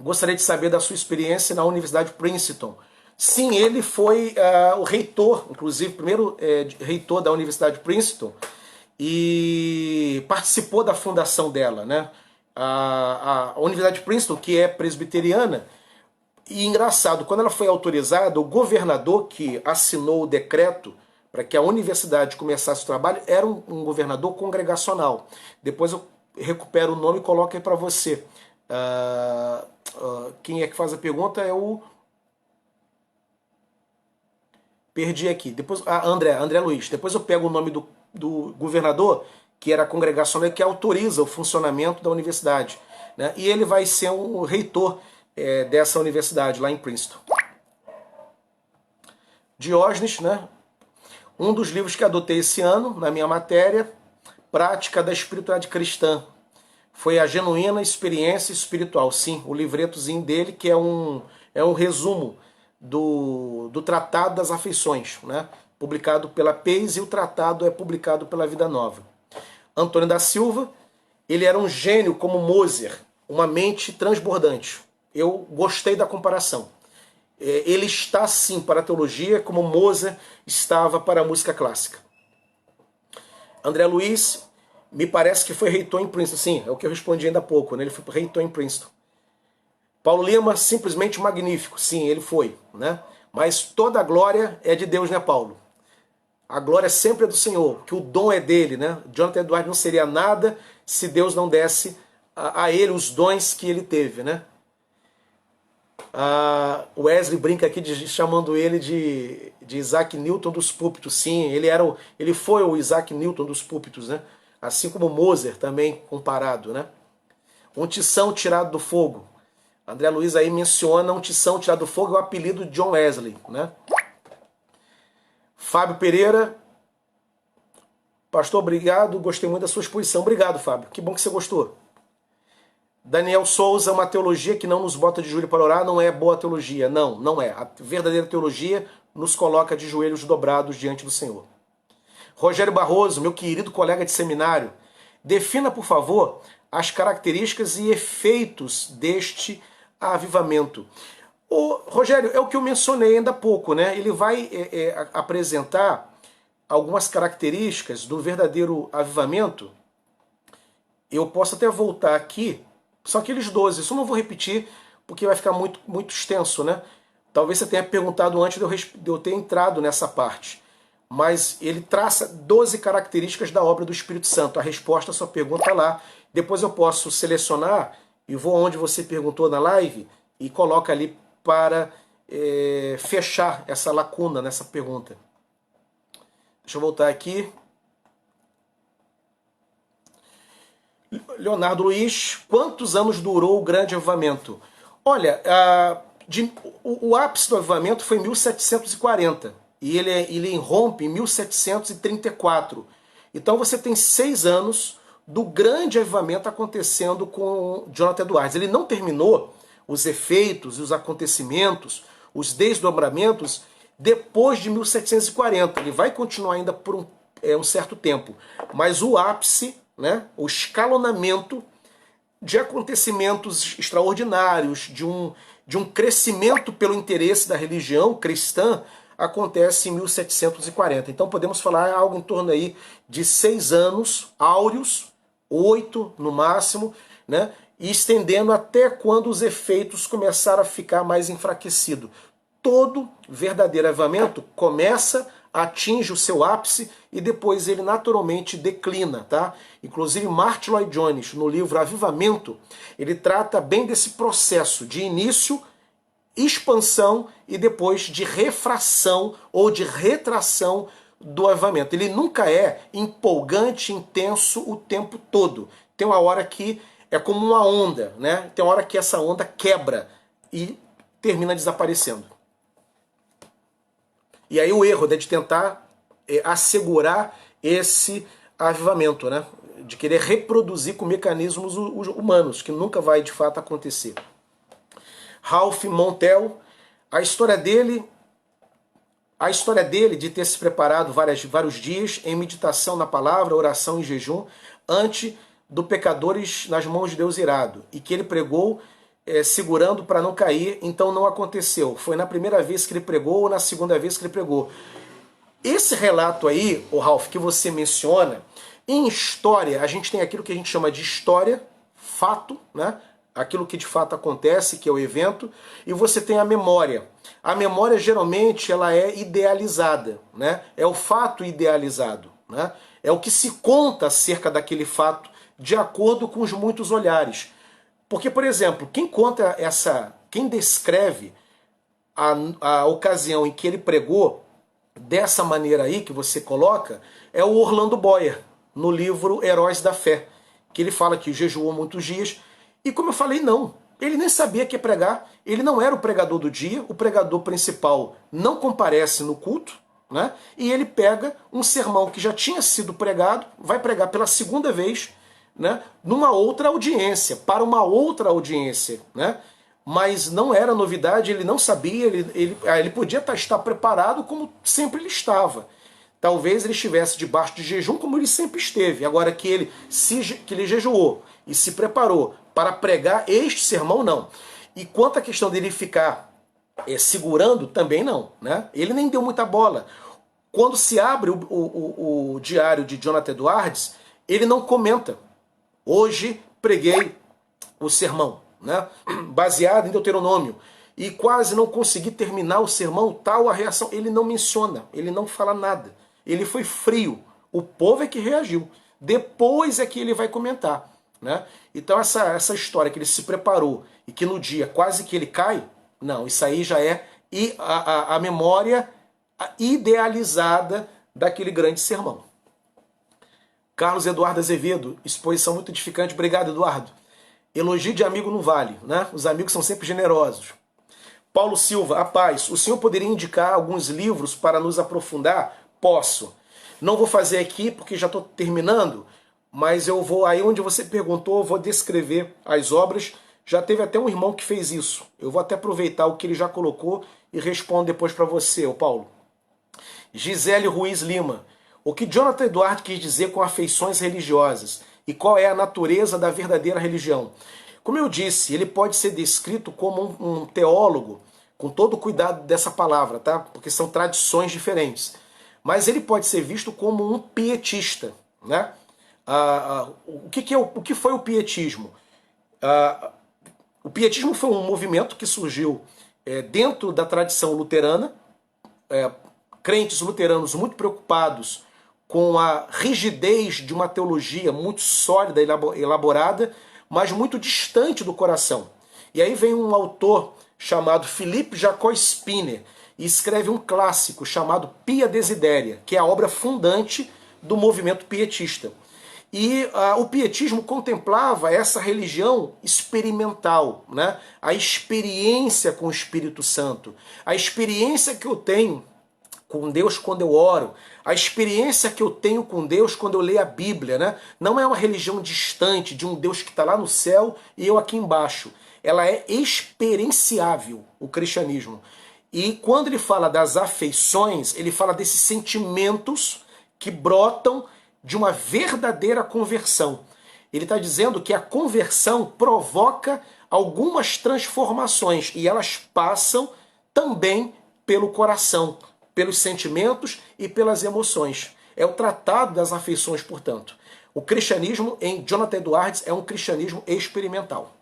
Gostaria de saber da sua experiência na Universidade de Princeton. Sim, ele foi o reitor, inclusive, o primeiro reitor da Universidade de Princeton, e participou da fundação dela, né? A Universidade de Princeton, que é presbiteriana, e engraçado, quando ela foi autorizada, o governador que assinou o decreto para que a universidade começasse o trabalho era um governador congregacional. Depois eu recupero o nome e coloco aí para você. Quem é que faz a pergunta é o... Perdi aqui. Depois, André Luiz. Depois eu pego o nome do governador, que era congregacional, que autoriza o funcionamento da universidade, né? E ele vai ser um reitor dessa universidade lá em Princeton. Diógenes, né? Um dos livros que adotei esse ano, na minha matéria, Prática da Espiritualidade Cristã. Foi a genuína experiência espiritual. Sim, o livretozinho dele, que é um resumo do Tratado das Afeições, né? Publicado pela PES, e o tratado é publicado pela Vida Nova. Antônio da Silva, ele era um gênio como Mozart, uma mente transbordante. Eu gostei da comparação. Ele está sim para a teologia como Mozart estava para a música clássica. André Luiz, me parece que foi reitor em Princeton. Sim, é o que eu respondi ainda há pouco, né? Ele foi reitor em Princeton. Paulo Lima, simplesmente magnífico. Sim, ele foi, né? Mas toda a glória é de Deus, né, Paulo? A glória sempre é do Senhor, que o dom é dele, né? Jonathan Edwards não seria nada se Deus não desse a ele os dons que ele teve, né? O Wesley brinca aqui chamando ele de Isaac Newton dos púlpitos. Sim, ele foi o Isaac Newton dos púlpitos, né? Assim como Mozart também comparado, né? Um tição tirado do fogo. André Luiz aí menciona um tição tirado do fogo, é o apelido de John Wesley, né? Fábio Pereira, pastor, obrigado, gostei muito da sua exposição. Obrigado, Fábio, que bom que você gostou. Daniel Souza, uma teologia que não nos bota de joelho para orar não é boa teologia. Não, não é. A verdadeira teologia nos coloca de joelhos dobrados diante do Senhor. Rogério Barroso, meu querido colega de seminário, defina, por favor, as características e efeitos deste avivamento. Rogério, é o que eu mencionei ainda há pouco, né? Ele vai apresentar algumas características do verdadeiro avivamento. Eu posso até voltar aqui. São aqueles 12, isso eu não vou repetir, porque vai ficar muito, muito extenso, né? Talvez você tenha perguntado antes de eu ter entrado nessa parte. Mas ele traça 12 características da obra do Espírito Santo. A resposta à sua pergunta lá. Depois eu posso selecionar e vou onde você perguntou na live e coloca ali para fechar essa lacuna nessa pergunta. Deixa eu voltar aqui. Leonardo Luiz, quantos anos durou o grande avivamento? Olha, o ápice do avivamento foi em 1740 e ele irrompe em 1734. Então você tem 6 anos do grande avivamento acontecendo com Jonathan Edwards. Ele não terminou os efeitos e os acontecimentos, os desdobramentos, depois de 1740. Ele vai continuar ainda por um certo tempo. Mas o ápice, né, o escalonamento de acontecimentos extraordinários, de um crescimento pelo interesse da religião cristã, acontece em 1740. Então podemos falar algo em torno aí de 6 anos áureos, 8 no máximo, né? E estendendo até quando os efeitos começaram a ficar mais enfraquecidos. Todo verdadeiro avivamento começa, atinge o seu ápice e depois ele naturalmente declina, tá? Inclusive Martyn Lloyd-Jones, no livro Avivamento, ele trata bem desse processo de início, expansão e depois de refração ou de retração do avivamento. Ele nunca é empolgante, intenso o tempo todo. Tem uma hora que é como uma onda, né? Tem uma hora que essa onda quebra e termina desaparecendo. E aí o erro é de tentar assegurar esse avivamento, né? De querer reproduzir com mecanismos humanos, que nunca vai de fato acontecer. Ralph Montel, a história dele de ter se preparado vários dias em meditação na palavra, oração e jejum, ante do pecadores nas mãos de Deus irado, e que ele pregou segurando para não cair, então não aconteceu. Foi na primeira vez que ele pregou ou na segunda vez que ele pregou. Esse relato aí, o Ralph, que você menciona, em história, a gente tem aquilo que a gente chama de história, fato, né? Aquilo que de fato acontece, que é o evento, e você tem a memória. A memória, geralmente, ela é idealizada, né? É o fato idealizado, né? É o que se conta acerca daquele fato, de acordo com os muitos olhares. Porque, por exemplo, quem descreve a ocasião em que ele pregou dessa maneira aí que você coloca, é o Orlando Boyer, no livro Heróis da Fé, que ele fala que jejuou muitos dias, e como eu falei, não, ele nem sabia que ia pregar, ele não era o pregador do dia, o pregador principal não comparece no culto, né? E ele pega um sermão que já tinha sido pregado, vai pregar pela segunda vez, né, numa outra audiência, para uma outra audiência, né? Mas não era novidade, ele não sabia, ele podia estar preparado como sempre ele estava. Talvez ele estivesse debaixo de jejum como ele sempre esteve. Agora que ele jejuou e se preparou para pregar este sermão, não. E quanto à questão dele ficar segurando, também não, né? Ele nem deu muita bola. Quando se abre o diário de Jonathan Edwards, ele não comenta. Hoje preguei o sermão, né, baseado em Deuteronômio, e quase não consegui terminar o sermão, tal a reação. Ele não menciona, ele não fala nada. Ele foi frio. O povo é que reagiu. Depois é que ele vai comentar, né? Então essa história que ele se preparou e que no dia quase que ele cai, não, isso aí já é a memória idealizada daquele grande sermão. Carlos Eduardo Azevedo, exposição muito edificante. Obrigado, Eduardo. Elogio de amigo não vale, né? Os amigos são sempre generosos. Paulo Silva, a paz. O senhor poderia indicar alguns livros para nos aprofundar? Posso. Não vou fazer aqui porque já estou terminando, mas eu vou, aí onde você perguntou, eu vou descrever as obras. Já teve até um irmão que fez isso. Eu vou até aproveitar o que ele já colocou e respondo depois para você, ô Paulo. Gisele Ruiz Lima. O que Jonathan Edwards quis dizer com afeições religiosas e qual é a natureza da verdadeira religião? Como eu disse, ele pode ser descrito como um teólogo, com todo o cuidado dessa palavra, tá? Porque são tradições diferentes. Mas ele pode ser visto como um pietista, né? O que foi o pietismo? O pietismo foi um movimento que surgiu dentro da tradição luterana, crentes luteranos muito preocupados com a rigidez de uma teologia muito sólida, elaborada, mas muito distante do coração. E aí vem um autor chamado Philippe Jacob Spinner e escreve um clássico chamado Pia Desideria, que é a obra fundante do movimento pietista. E o pietismo contemplava essa religião experimental, né? A experiência com o Espírito Santo, a experiência que eu tenho com Deus quando eu oro, a experiência que eu tenho com Deus quando eu leio a Bíblia, né? Não é uma religião distante de um Deus que está lá no céu e eu aqui embaixo. Ela é experienciável, o cristianismo. E quando ele fala das afeições, ele fala desses sentimentos que brotam de uma verdadeira conversão. Ele está dizendo que a conversão provoca algumas transformações e elas passam também pelo coração, pelos sentimentos e pelas emoções. É o tratado das afeições, portanto. O cristianismo, em Jonathan Edwards, é um cristianismo experimental.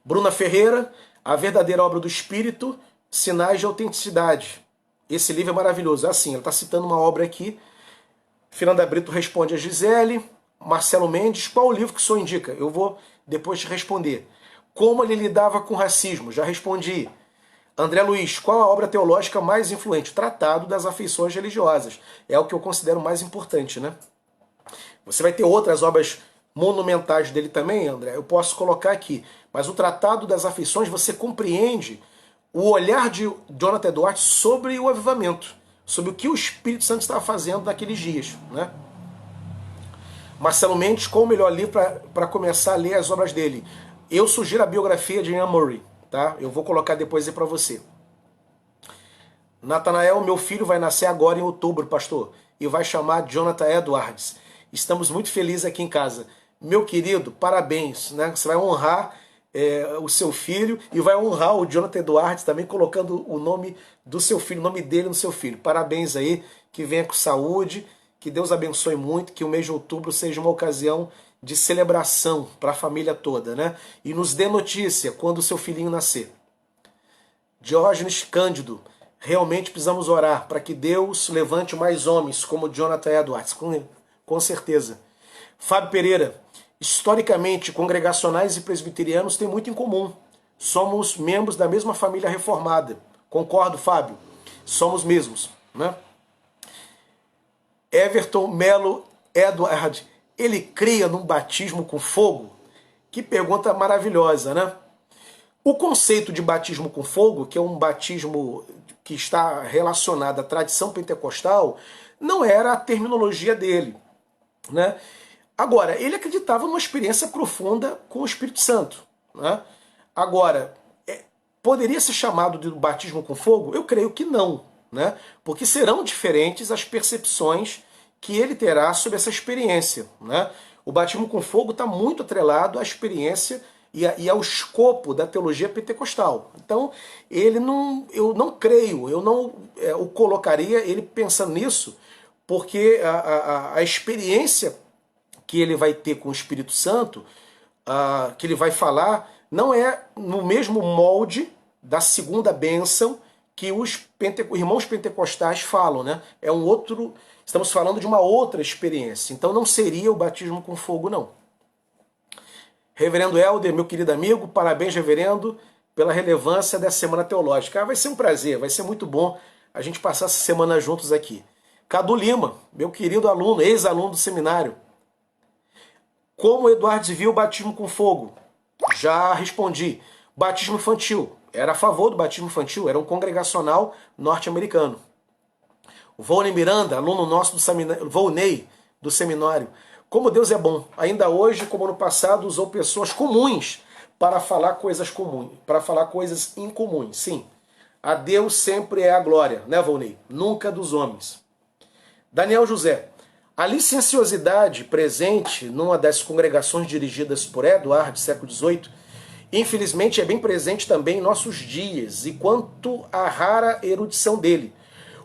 Bruna Ferreira, A Verdadeira Obra do Espírito, Sinais de Autenticidade. Esse livro é maravilhoso. É assim, ele está citando uma obra aqui. Fernanda Brito responde a Gisele. Marcelo Mendes, qual o livro que o senhor indica? Eu vou depois te responder. Como ele lidava com racismo? Já respondi. André Luiz, qual a obra teológica mais influente? Tratado das Afeições Religiosas. É o que eu considero mais importante, né? Você vai ter outras obras monumentais dele também, André, eu posso colocar aqui. Mas o Tratado das Afeições, você compreende o olhar de Jonathan Edwards sobre o avivamento, sobre o que o Espírito Santo estava fazendo naqueles dias, né? Marcelo Mendes, qual o melhor livro para começar a ler as obras dele? Eu sugiro a biografia de Ian Murray, tá? Eu vou colocar depois aí para você. Natanael, meu filho vai nascer agora em outubro, pastor, e vai chamar Jonathan Edwards. Estamos muito felizes aqui em casa. Meu querido, parabéns, né? Você vai honrar o seu filho e vai honrar o Jonathan Edwards também, colocando o nome do seu filho, o nome dele no seu filho. Parabéns aí, que venha com saúde, que Deus abençoe muito, que o mês de outubro seja uma ocasião de celebração para a família toda, né? E nos dê notícia quando o seu filhinho nascer. Diógenes Cândido, realmente precisamos orar para que Deus levante mais homens como Jonathan Edwards, com certeza. Fábio Pereira, historicamente, congregacionais e presbiterianos têm muito em comum. Somos membros da mesma família reformada. Concordo, Fábio? Somos mesmos, né? Everton Melo Edward, ele cria num batismo com fogo? Que pergunta maravilhosa, né? O conceito de batismo com fogo, que é um batismo que está relacionado à tradição pentecostal, não era a terminologia dele, né? Agora, ele acreditava numa experiência profunda com o Espírito Santo, né? Agora, poderia ser chamado de batismo com fogo? Eu creio que não, né? Porque serão diferentes as percepções que ele terá sobre essa experiência, né? O batismo com fogo está muito atrelado à experiência e ao escopo da teologia pentecostal. Então, eu não creio, eu não o colocaria ele pensando nisso, porque a experiência que ele vai ter com o Espírito Santo, que ele vai falar, não é no mesmo molde da segunda bênção que os irmãos pentecostais falam, né? É um outro, estamos falando de uma outra experiência. Então não seria o batismo com fogo, não. Reverendo Helder, meu querido amigo, parabéns, reverendo, pela relevância dessa semana teológica. Vai ser um prazer, vai ser muito bom a gente passar essa semana juntos aqui. Cadu Lima, meu querido aluno, ex-aluno do seminário. Como Eduardo viu o batismo com fogo? Já respondi. Batismo infantil. Era a favor do batismo infantil, era um congregacional norte-americano. Volney Miranda, aluno nosso do seminário, Volney, do seminário. Como Deus é bom. Ainda hoje, como no passado, usou pessoas comuns para falar coisas comuns, para falar coisas incomuns. Sim, a Deus sempre é a glória, né, Volney? Nunca dos homens. Daniel José, a licenciosidade presente numa das congregações dirigidas por Edward, século XVIII, infelizmente é bem presente também em nossos dias, e quanto à rara erudição dele.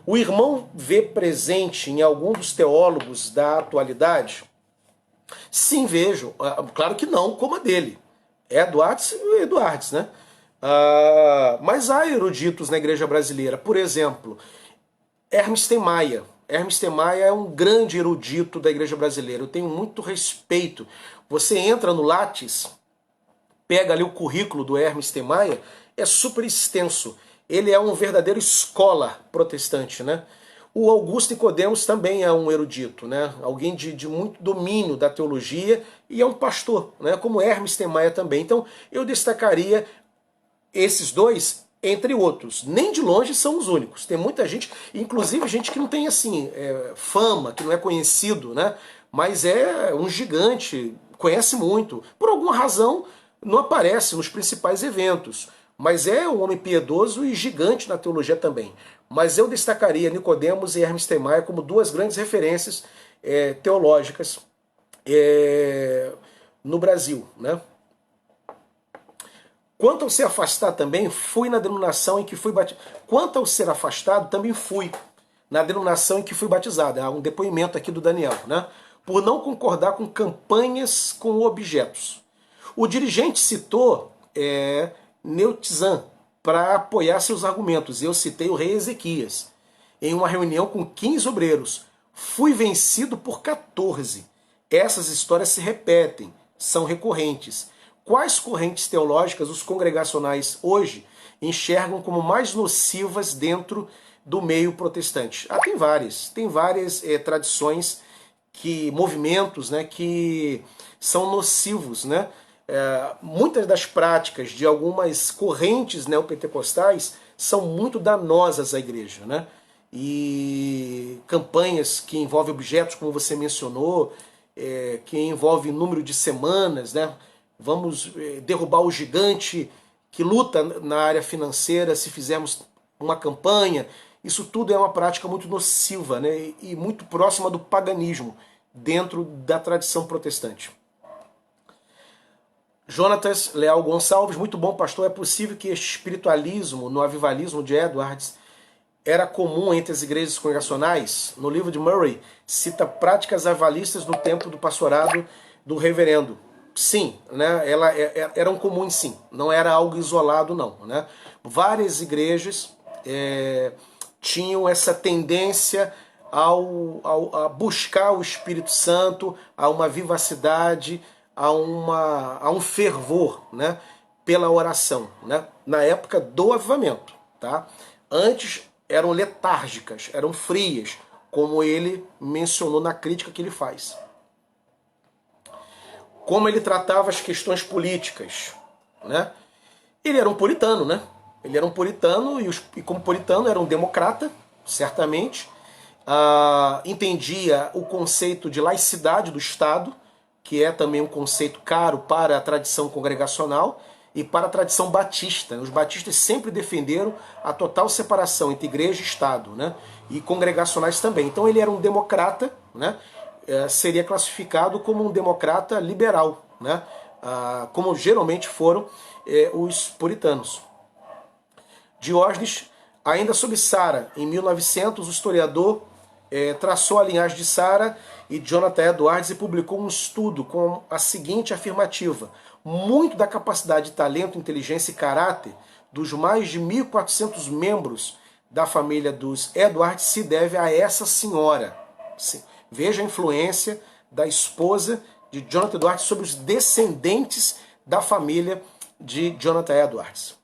O irmão vê presente em algum dos teólogos da atualidade? Sim, vejo. Claro que não como a dele. Edwards, né? Mas há eruditos na igreja brasileira. Por exemplo, Hermes Maia. Hermes Maia é um grande erudito da igreja brasileira. Eu tenho muito respeito. Você entra no Lattes, pega ali o currículo do Hermes Temaia, é super extenso. Ele é um verdadeiro escola protestante, né? O Augusto Nicodemos também é um erudito, né? Alguém de muito domínio da teologia e é um pastor, né? Como Hermes Temaia também. Então eu destacaria esses dois, entre outros. Nem de longe são os únicos. Tem muita gente, inclusive gente que não tem assim fama, que não é conhecido, né? Mas é um gigante, conhece muito. Por alguma razão não aparece nos principais eventos. Mas é um homem piedoso e gigante na teologia também. Mas eu destacaria Nicodemos e Hermes Temaia como duas grandes referências teológicas no Brasil, né? Quanto ao se afastar também, fui na denominação em que fui batizado. Quanto ao ser afastado, também fui na denominação em que fui batizado. Há um depoimento aqui do Daniel, né? Por não concordar com campanhas com objetos. O dirigente citou Neutizan para apoiar seus argumentos. Eu citei o rei Ezequias. Em uma reunião com 15 obreiros. Fui vencido por 14. Essas histórias se repetem, são recorrentes. Quais correntes teológicas os congregacionais hoje enxergam como mais nocivas dentro do meio protestante? Tem várias tradições, movimentos, né, que são nocivos, né? Muitas das práticas de algumas correntes neopentecostais são muito danosas à igreja, né? E campanhas que envolvem objetos, como você mencionou, que envolvem número de semanas, né? Vamos derrubar o gigante que luta na área financeira se fizermos uma campanha. Isso tudo é uma prática muito nociva, né? E muito próxima do paganismo dentro da tradição protestante. Jonatas Leal Gonçalves, muito bom, pastor. É possível que este espiritualismo no avivalismo de Edwards era comum entre as igrejas congregacionais? No livro de Murray, cita práticas avivalistas no tempo do pastorado do reverendo. Sim, né? Eram comuns, sim. Não era algo isolado, não. Né? Várias igrejas tinham essa tendência a buscar o Espírito Santo, a uma vivacidade, a um fervor, né? Pela oração, né? Na época do avivamento. Tá? Antes eram letárgicas, eram frias, como ele mencionou na crítica que ele faz. Como ele tratava as questões políticas, né? Ele era um puritano, né? Ele era um puritano e como puritano era um democrata, certamente. Entendia o conceito de laicidade do Estado, que é também um conceito caro para a tradição congregacional e para a tradição batista. Os batistas sempre defenderam a total separação entre igreja e Estado, né? E congregacionais também. Então ele era um democrata, né? Seria classificado como um democrata liberal, né? Como geralmente foram os puritanos. Diógenes, ainda sob Sara, em 1900, o historiador traçou a linhagem de Sara e Jonathan Edwards e publicou um estudo com a seguinte afirmativa: muito da capacidade de talento, inteligência e caráter dos mais de 1.400 membros da família dos Edwards se deve a essa senhora. Sim. Veja a influência da esposa de Jonathan Edwards sobre os descendentes da família de Jonathan Edwards.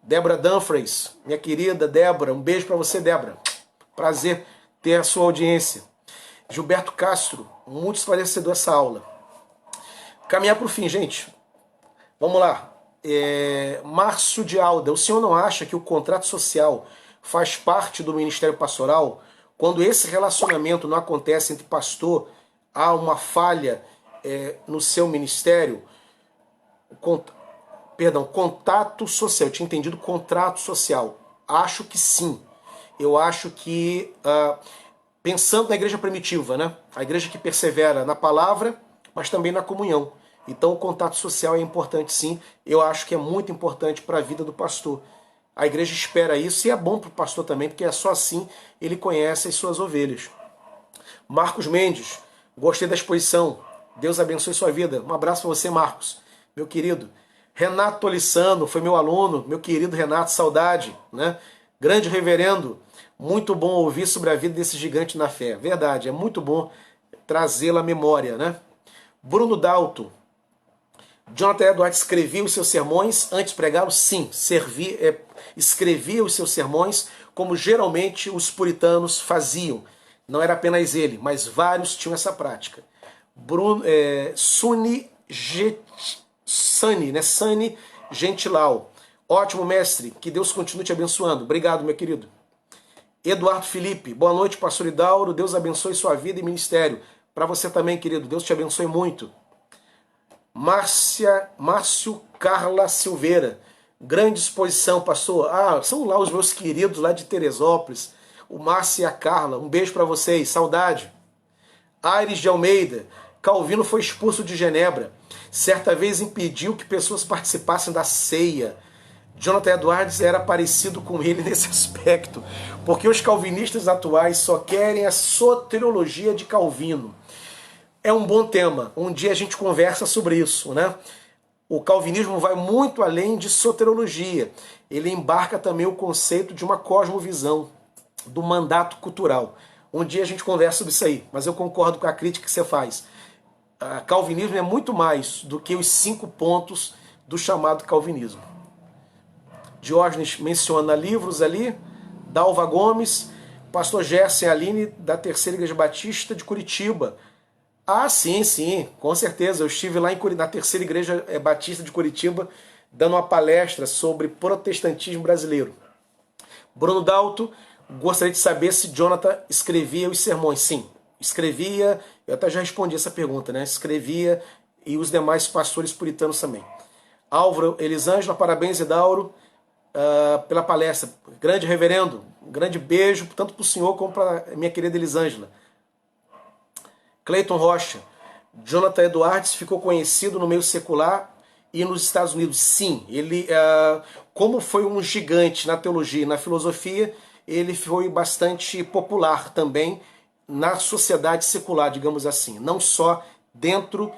Débora Dumfries, minha querida Débora, um beijo para você, Débora. Prazer ter a sua audiência. Gilberto Castro, muito esclarecedor essa aula. Caminhar para o fim, gente. Vamos lá. Márcio de Alda, o senhor não acha que o contrato social faz parte do ministério pastoral? Quando esse relacionamento não acontece entre pastor, há uma falha no seu ministério? Contato social. Eu tinha entendido contrato social. Acho que sim. Eu acho que, pensando na igreja primitiva, né? A igreja que persevera na palavra, mas também na comunhão. Então o contato social é importante, sim. Eu acho que é muito importante para a vida do pastor. A igreja espera isso e é bom para o pastor também, porque é só assim ele conhece as suas ovelhas. Marcos Mendes, gostei da exposição. Deus abençoe sua vida. Um abraço para você, Marcos, meu querido. Renato Tolissano, foi meu aluno, meu querido Renato, saudade, né? Grande reverendo, muito bom ouvir sobre a vida desse gigante na fé. Verdade, é muito bom trazê-la à memória, né? Bruno Dalto, Jonathan Edwards escrevia os seus sermões antes de pregá-los? Sim, escrevia os seus sermões como geralmente os puritanos faziam. Não era apenas ele, mas vários tinham essa prática. Sani Gentilau. Ótimo, mestre. Que Deus continue te abençoando. Obrigado, meu querido. Eduardo Felipe. Boa noite, pastor Idauro. Deus abençoe sua vida e ministério. Para você também, querido. Deus te abençoe muito. Márcio Carla Silveira. Grande exposição, pastor. São lá os meus queridos lá de Teresópolis. O Márcio e a Carla. Um beijo para vocês. Saudade. Aires de Almeida. Calvino foi expulso de Genebra. Certa vez impediu que pessoas participassem da ceia. Jonathan Edwards era parecido com ele nesse aspecto, porque os calvinistas atuais só querem a soteriologia de Calvino. É um bom tema, um dia a gente conversa sobre isso, né? O calvinismo vai muito além de soteriologia, ele embarca também o conceito de uma cosmovisão, do mandato cultural. Um dia a gente conversa sobre isso aí, mas eu concordo com a crítica que você faz. Calvinismo é muito mais do que os 5 pontos do chamado calvinismo. Diógenes menciona livros ali, Dalva Gomes, pastor Gerson Aline, da Terceira Igreja Batista de Curitiba. Sim, com certeza. Eu estive lá na Terceira Igreja Batista de Curitiba, dando uma palestra sobre protestantismo brasileiro. Bruno Dalto, gostaria de saber se Jonathan escrevia os sermões. Sim, escrevia, eu até já respondi essa pergunta, né? Escrevia, e os demais pastores puritanos também. Álvaro Elisângela, parabéns, Idauro, pela palestra. Grande reverendo, um grande beijo, tanto para o senhor como para minha querida Elisângela. Cleiton Rocha, Jonathan Edwards ficou conhecido no meio secular e nos Estados Unidos. Sim, ele, como foi um gigante na teologia e na filosofia, ele foi bastante popular também na sociedade secular, digamos assim. Não só dentro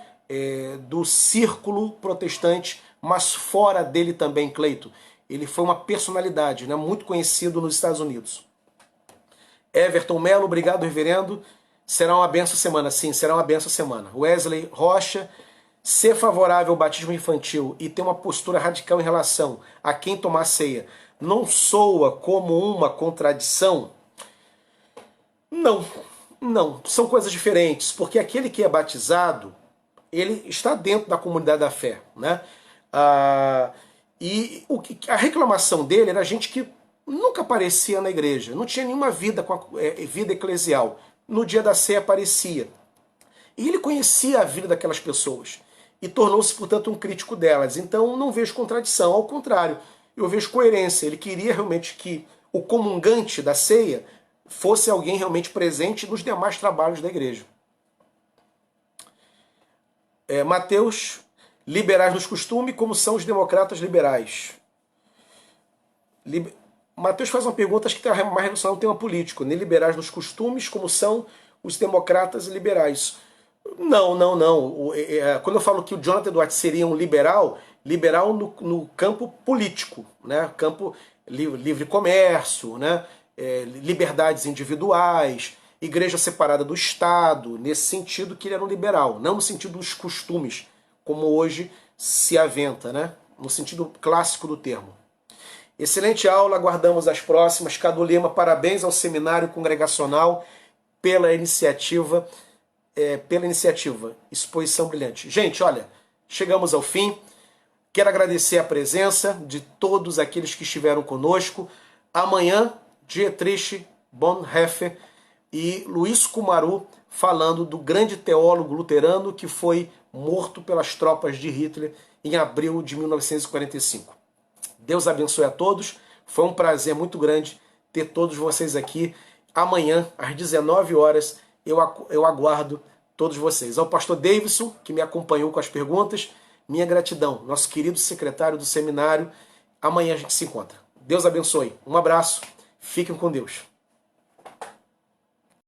do círculo protestante, mas fora dele também, Cleiton. Ele foi uma personalidade, né, muito conhecido nos Estados Unidos. Everton Melo, obrigado, reverendo. Será uma benção semana. Sim, será uma benção semana. Wesley Rocha, ser favorável ao batismo infantil e ter uma postura radical em relação a quem tomar ceia não soa como uma contradição? Não. São coisas diferentes, porque aquele que é batizado, ele está dentro da comunidade da fé, né? E a reclamação dele era gente que nunca aparecia na igreja, não tinha nenhuma vida, vida eclesial. No dia da ceia aparecia. E ele conhecia a vida daquelas pessoas e tornou-se, portanto, um crítico delas. Então não vejo contradição, ao contrário, eu vejo coerência. Ele queria realmente que o comungante da ceia fosse alguém realmente presente nos demais trabalhos da igreja. Mateus, liberais nos costumes, como são os democratas liberais? Mateus faz uma pergunta, acho que tem mais relação ao tema político, né? Liberais nos costumes, como são os democratas liberais? Não. Quando eu falo que o Jonathan Edwards seria um liberal no campo político, né? Campo livre comércio, né? Liberdades individuais, igreja separada do Estado, nesse sentido que ele era um liberal, não no sentido dos costumes, como hoje se aventa, né? No sentido clássico do termo. Excelente aula, aguardamos as próximas. Cadu Lima, parabéns ao Seminário Congregacional pela iniciativa. Exposição brilhante. Gente, olha, chegamos ao fim. Quero agradecer a presença de todos aqueles que estiveram conosco. Amanhã, Dietrich Bonhoeffer e Luiz Kumaru falando do grande teólogo luterano que foi morto pelas tropas de Hitler em abril de 1945. Deus abençoe a todos. Foi um prazer muito grande ter todos vocês aqui. Amanhã, às 19 horas, eu aguardo todos vocês. Ao pastor Davidson, que me acompanhou com as perguntas, minha gratidão. Nosso querido secretário do seminário. Amanhã a gente se encontra. Deus abençoe. Um abraço. Fiquem com Deus.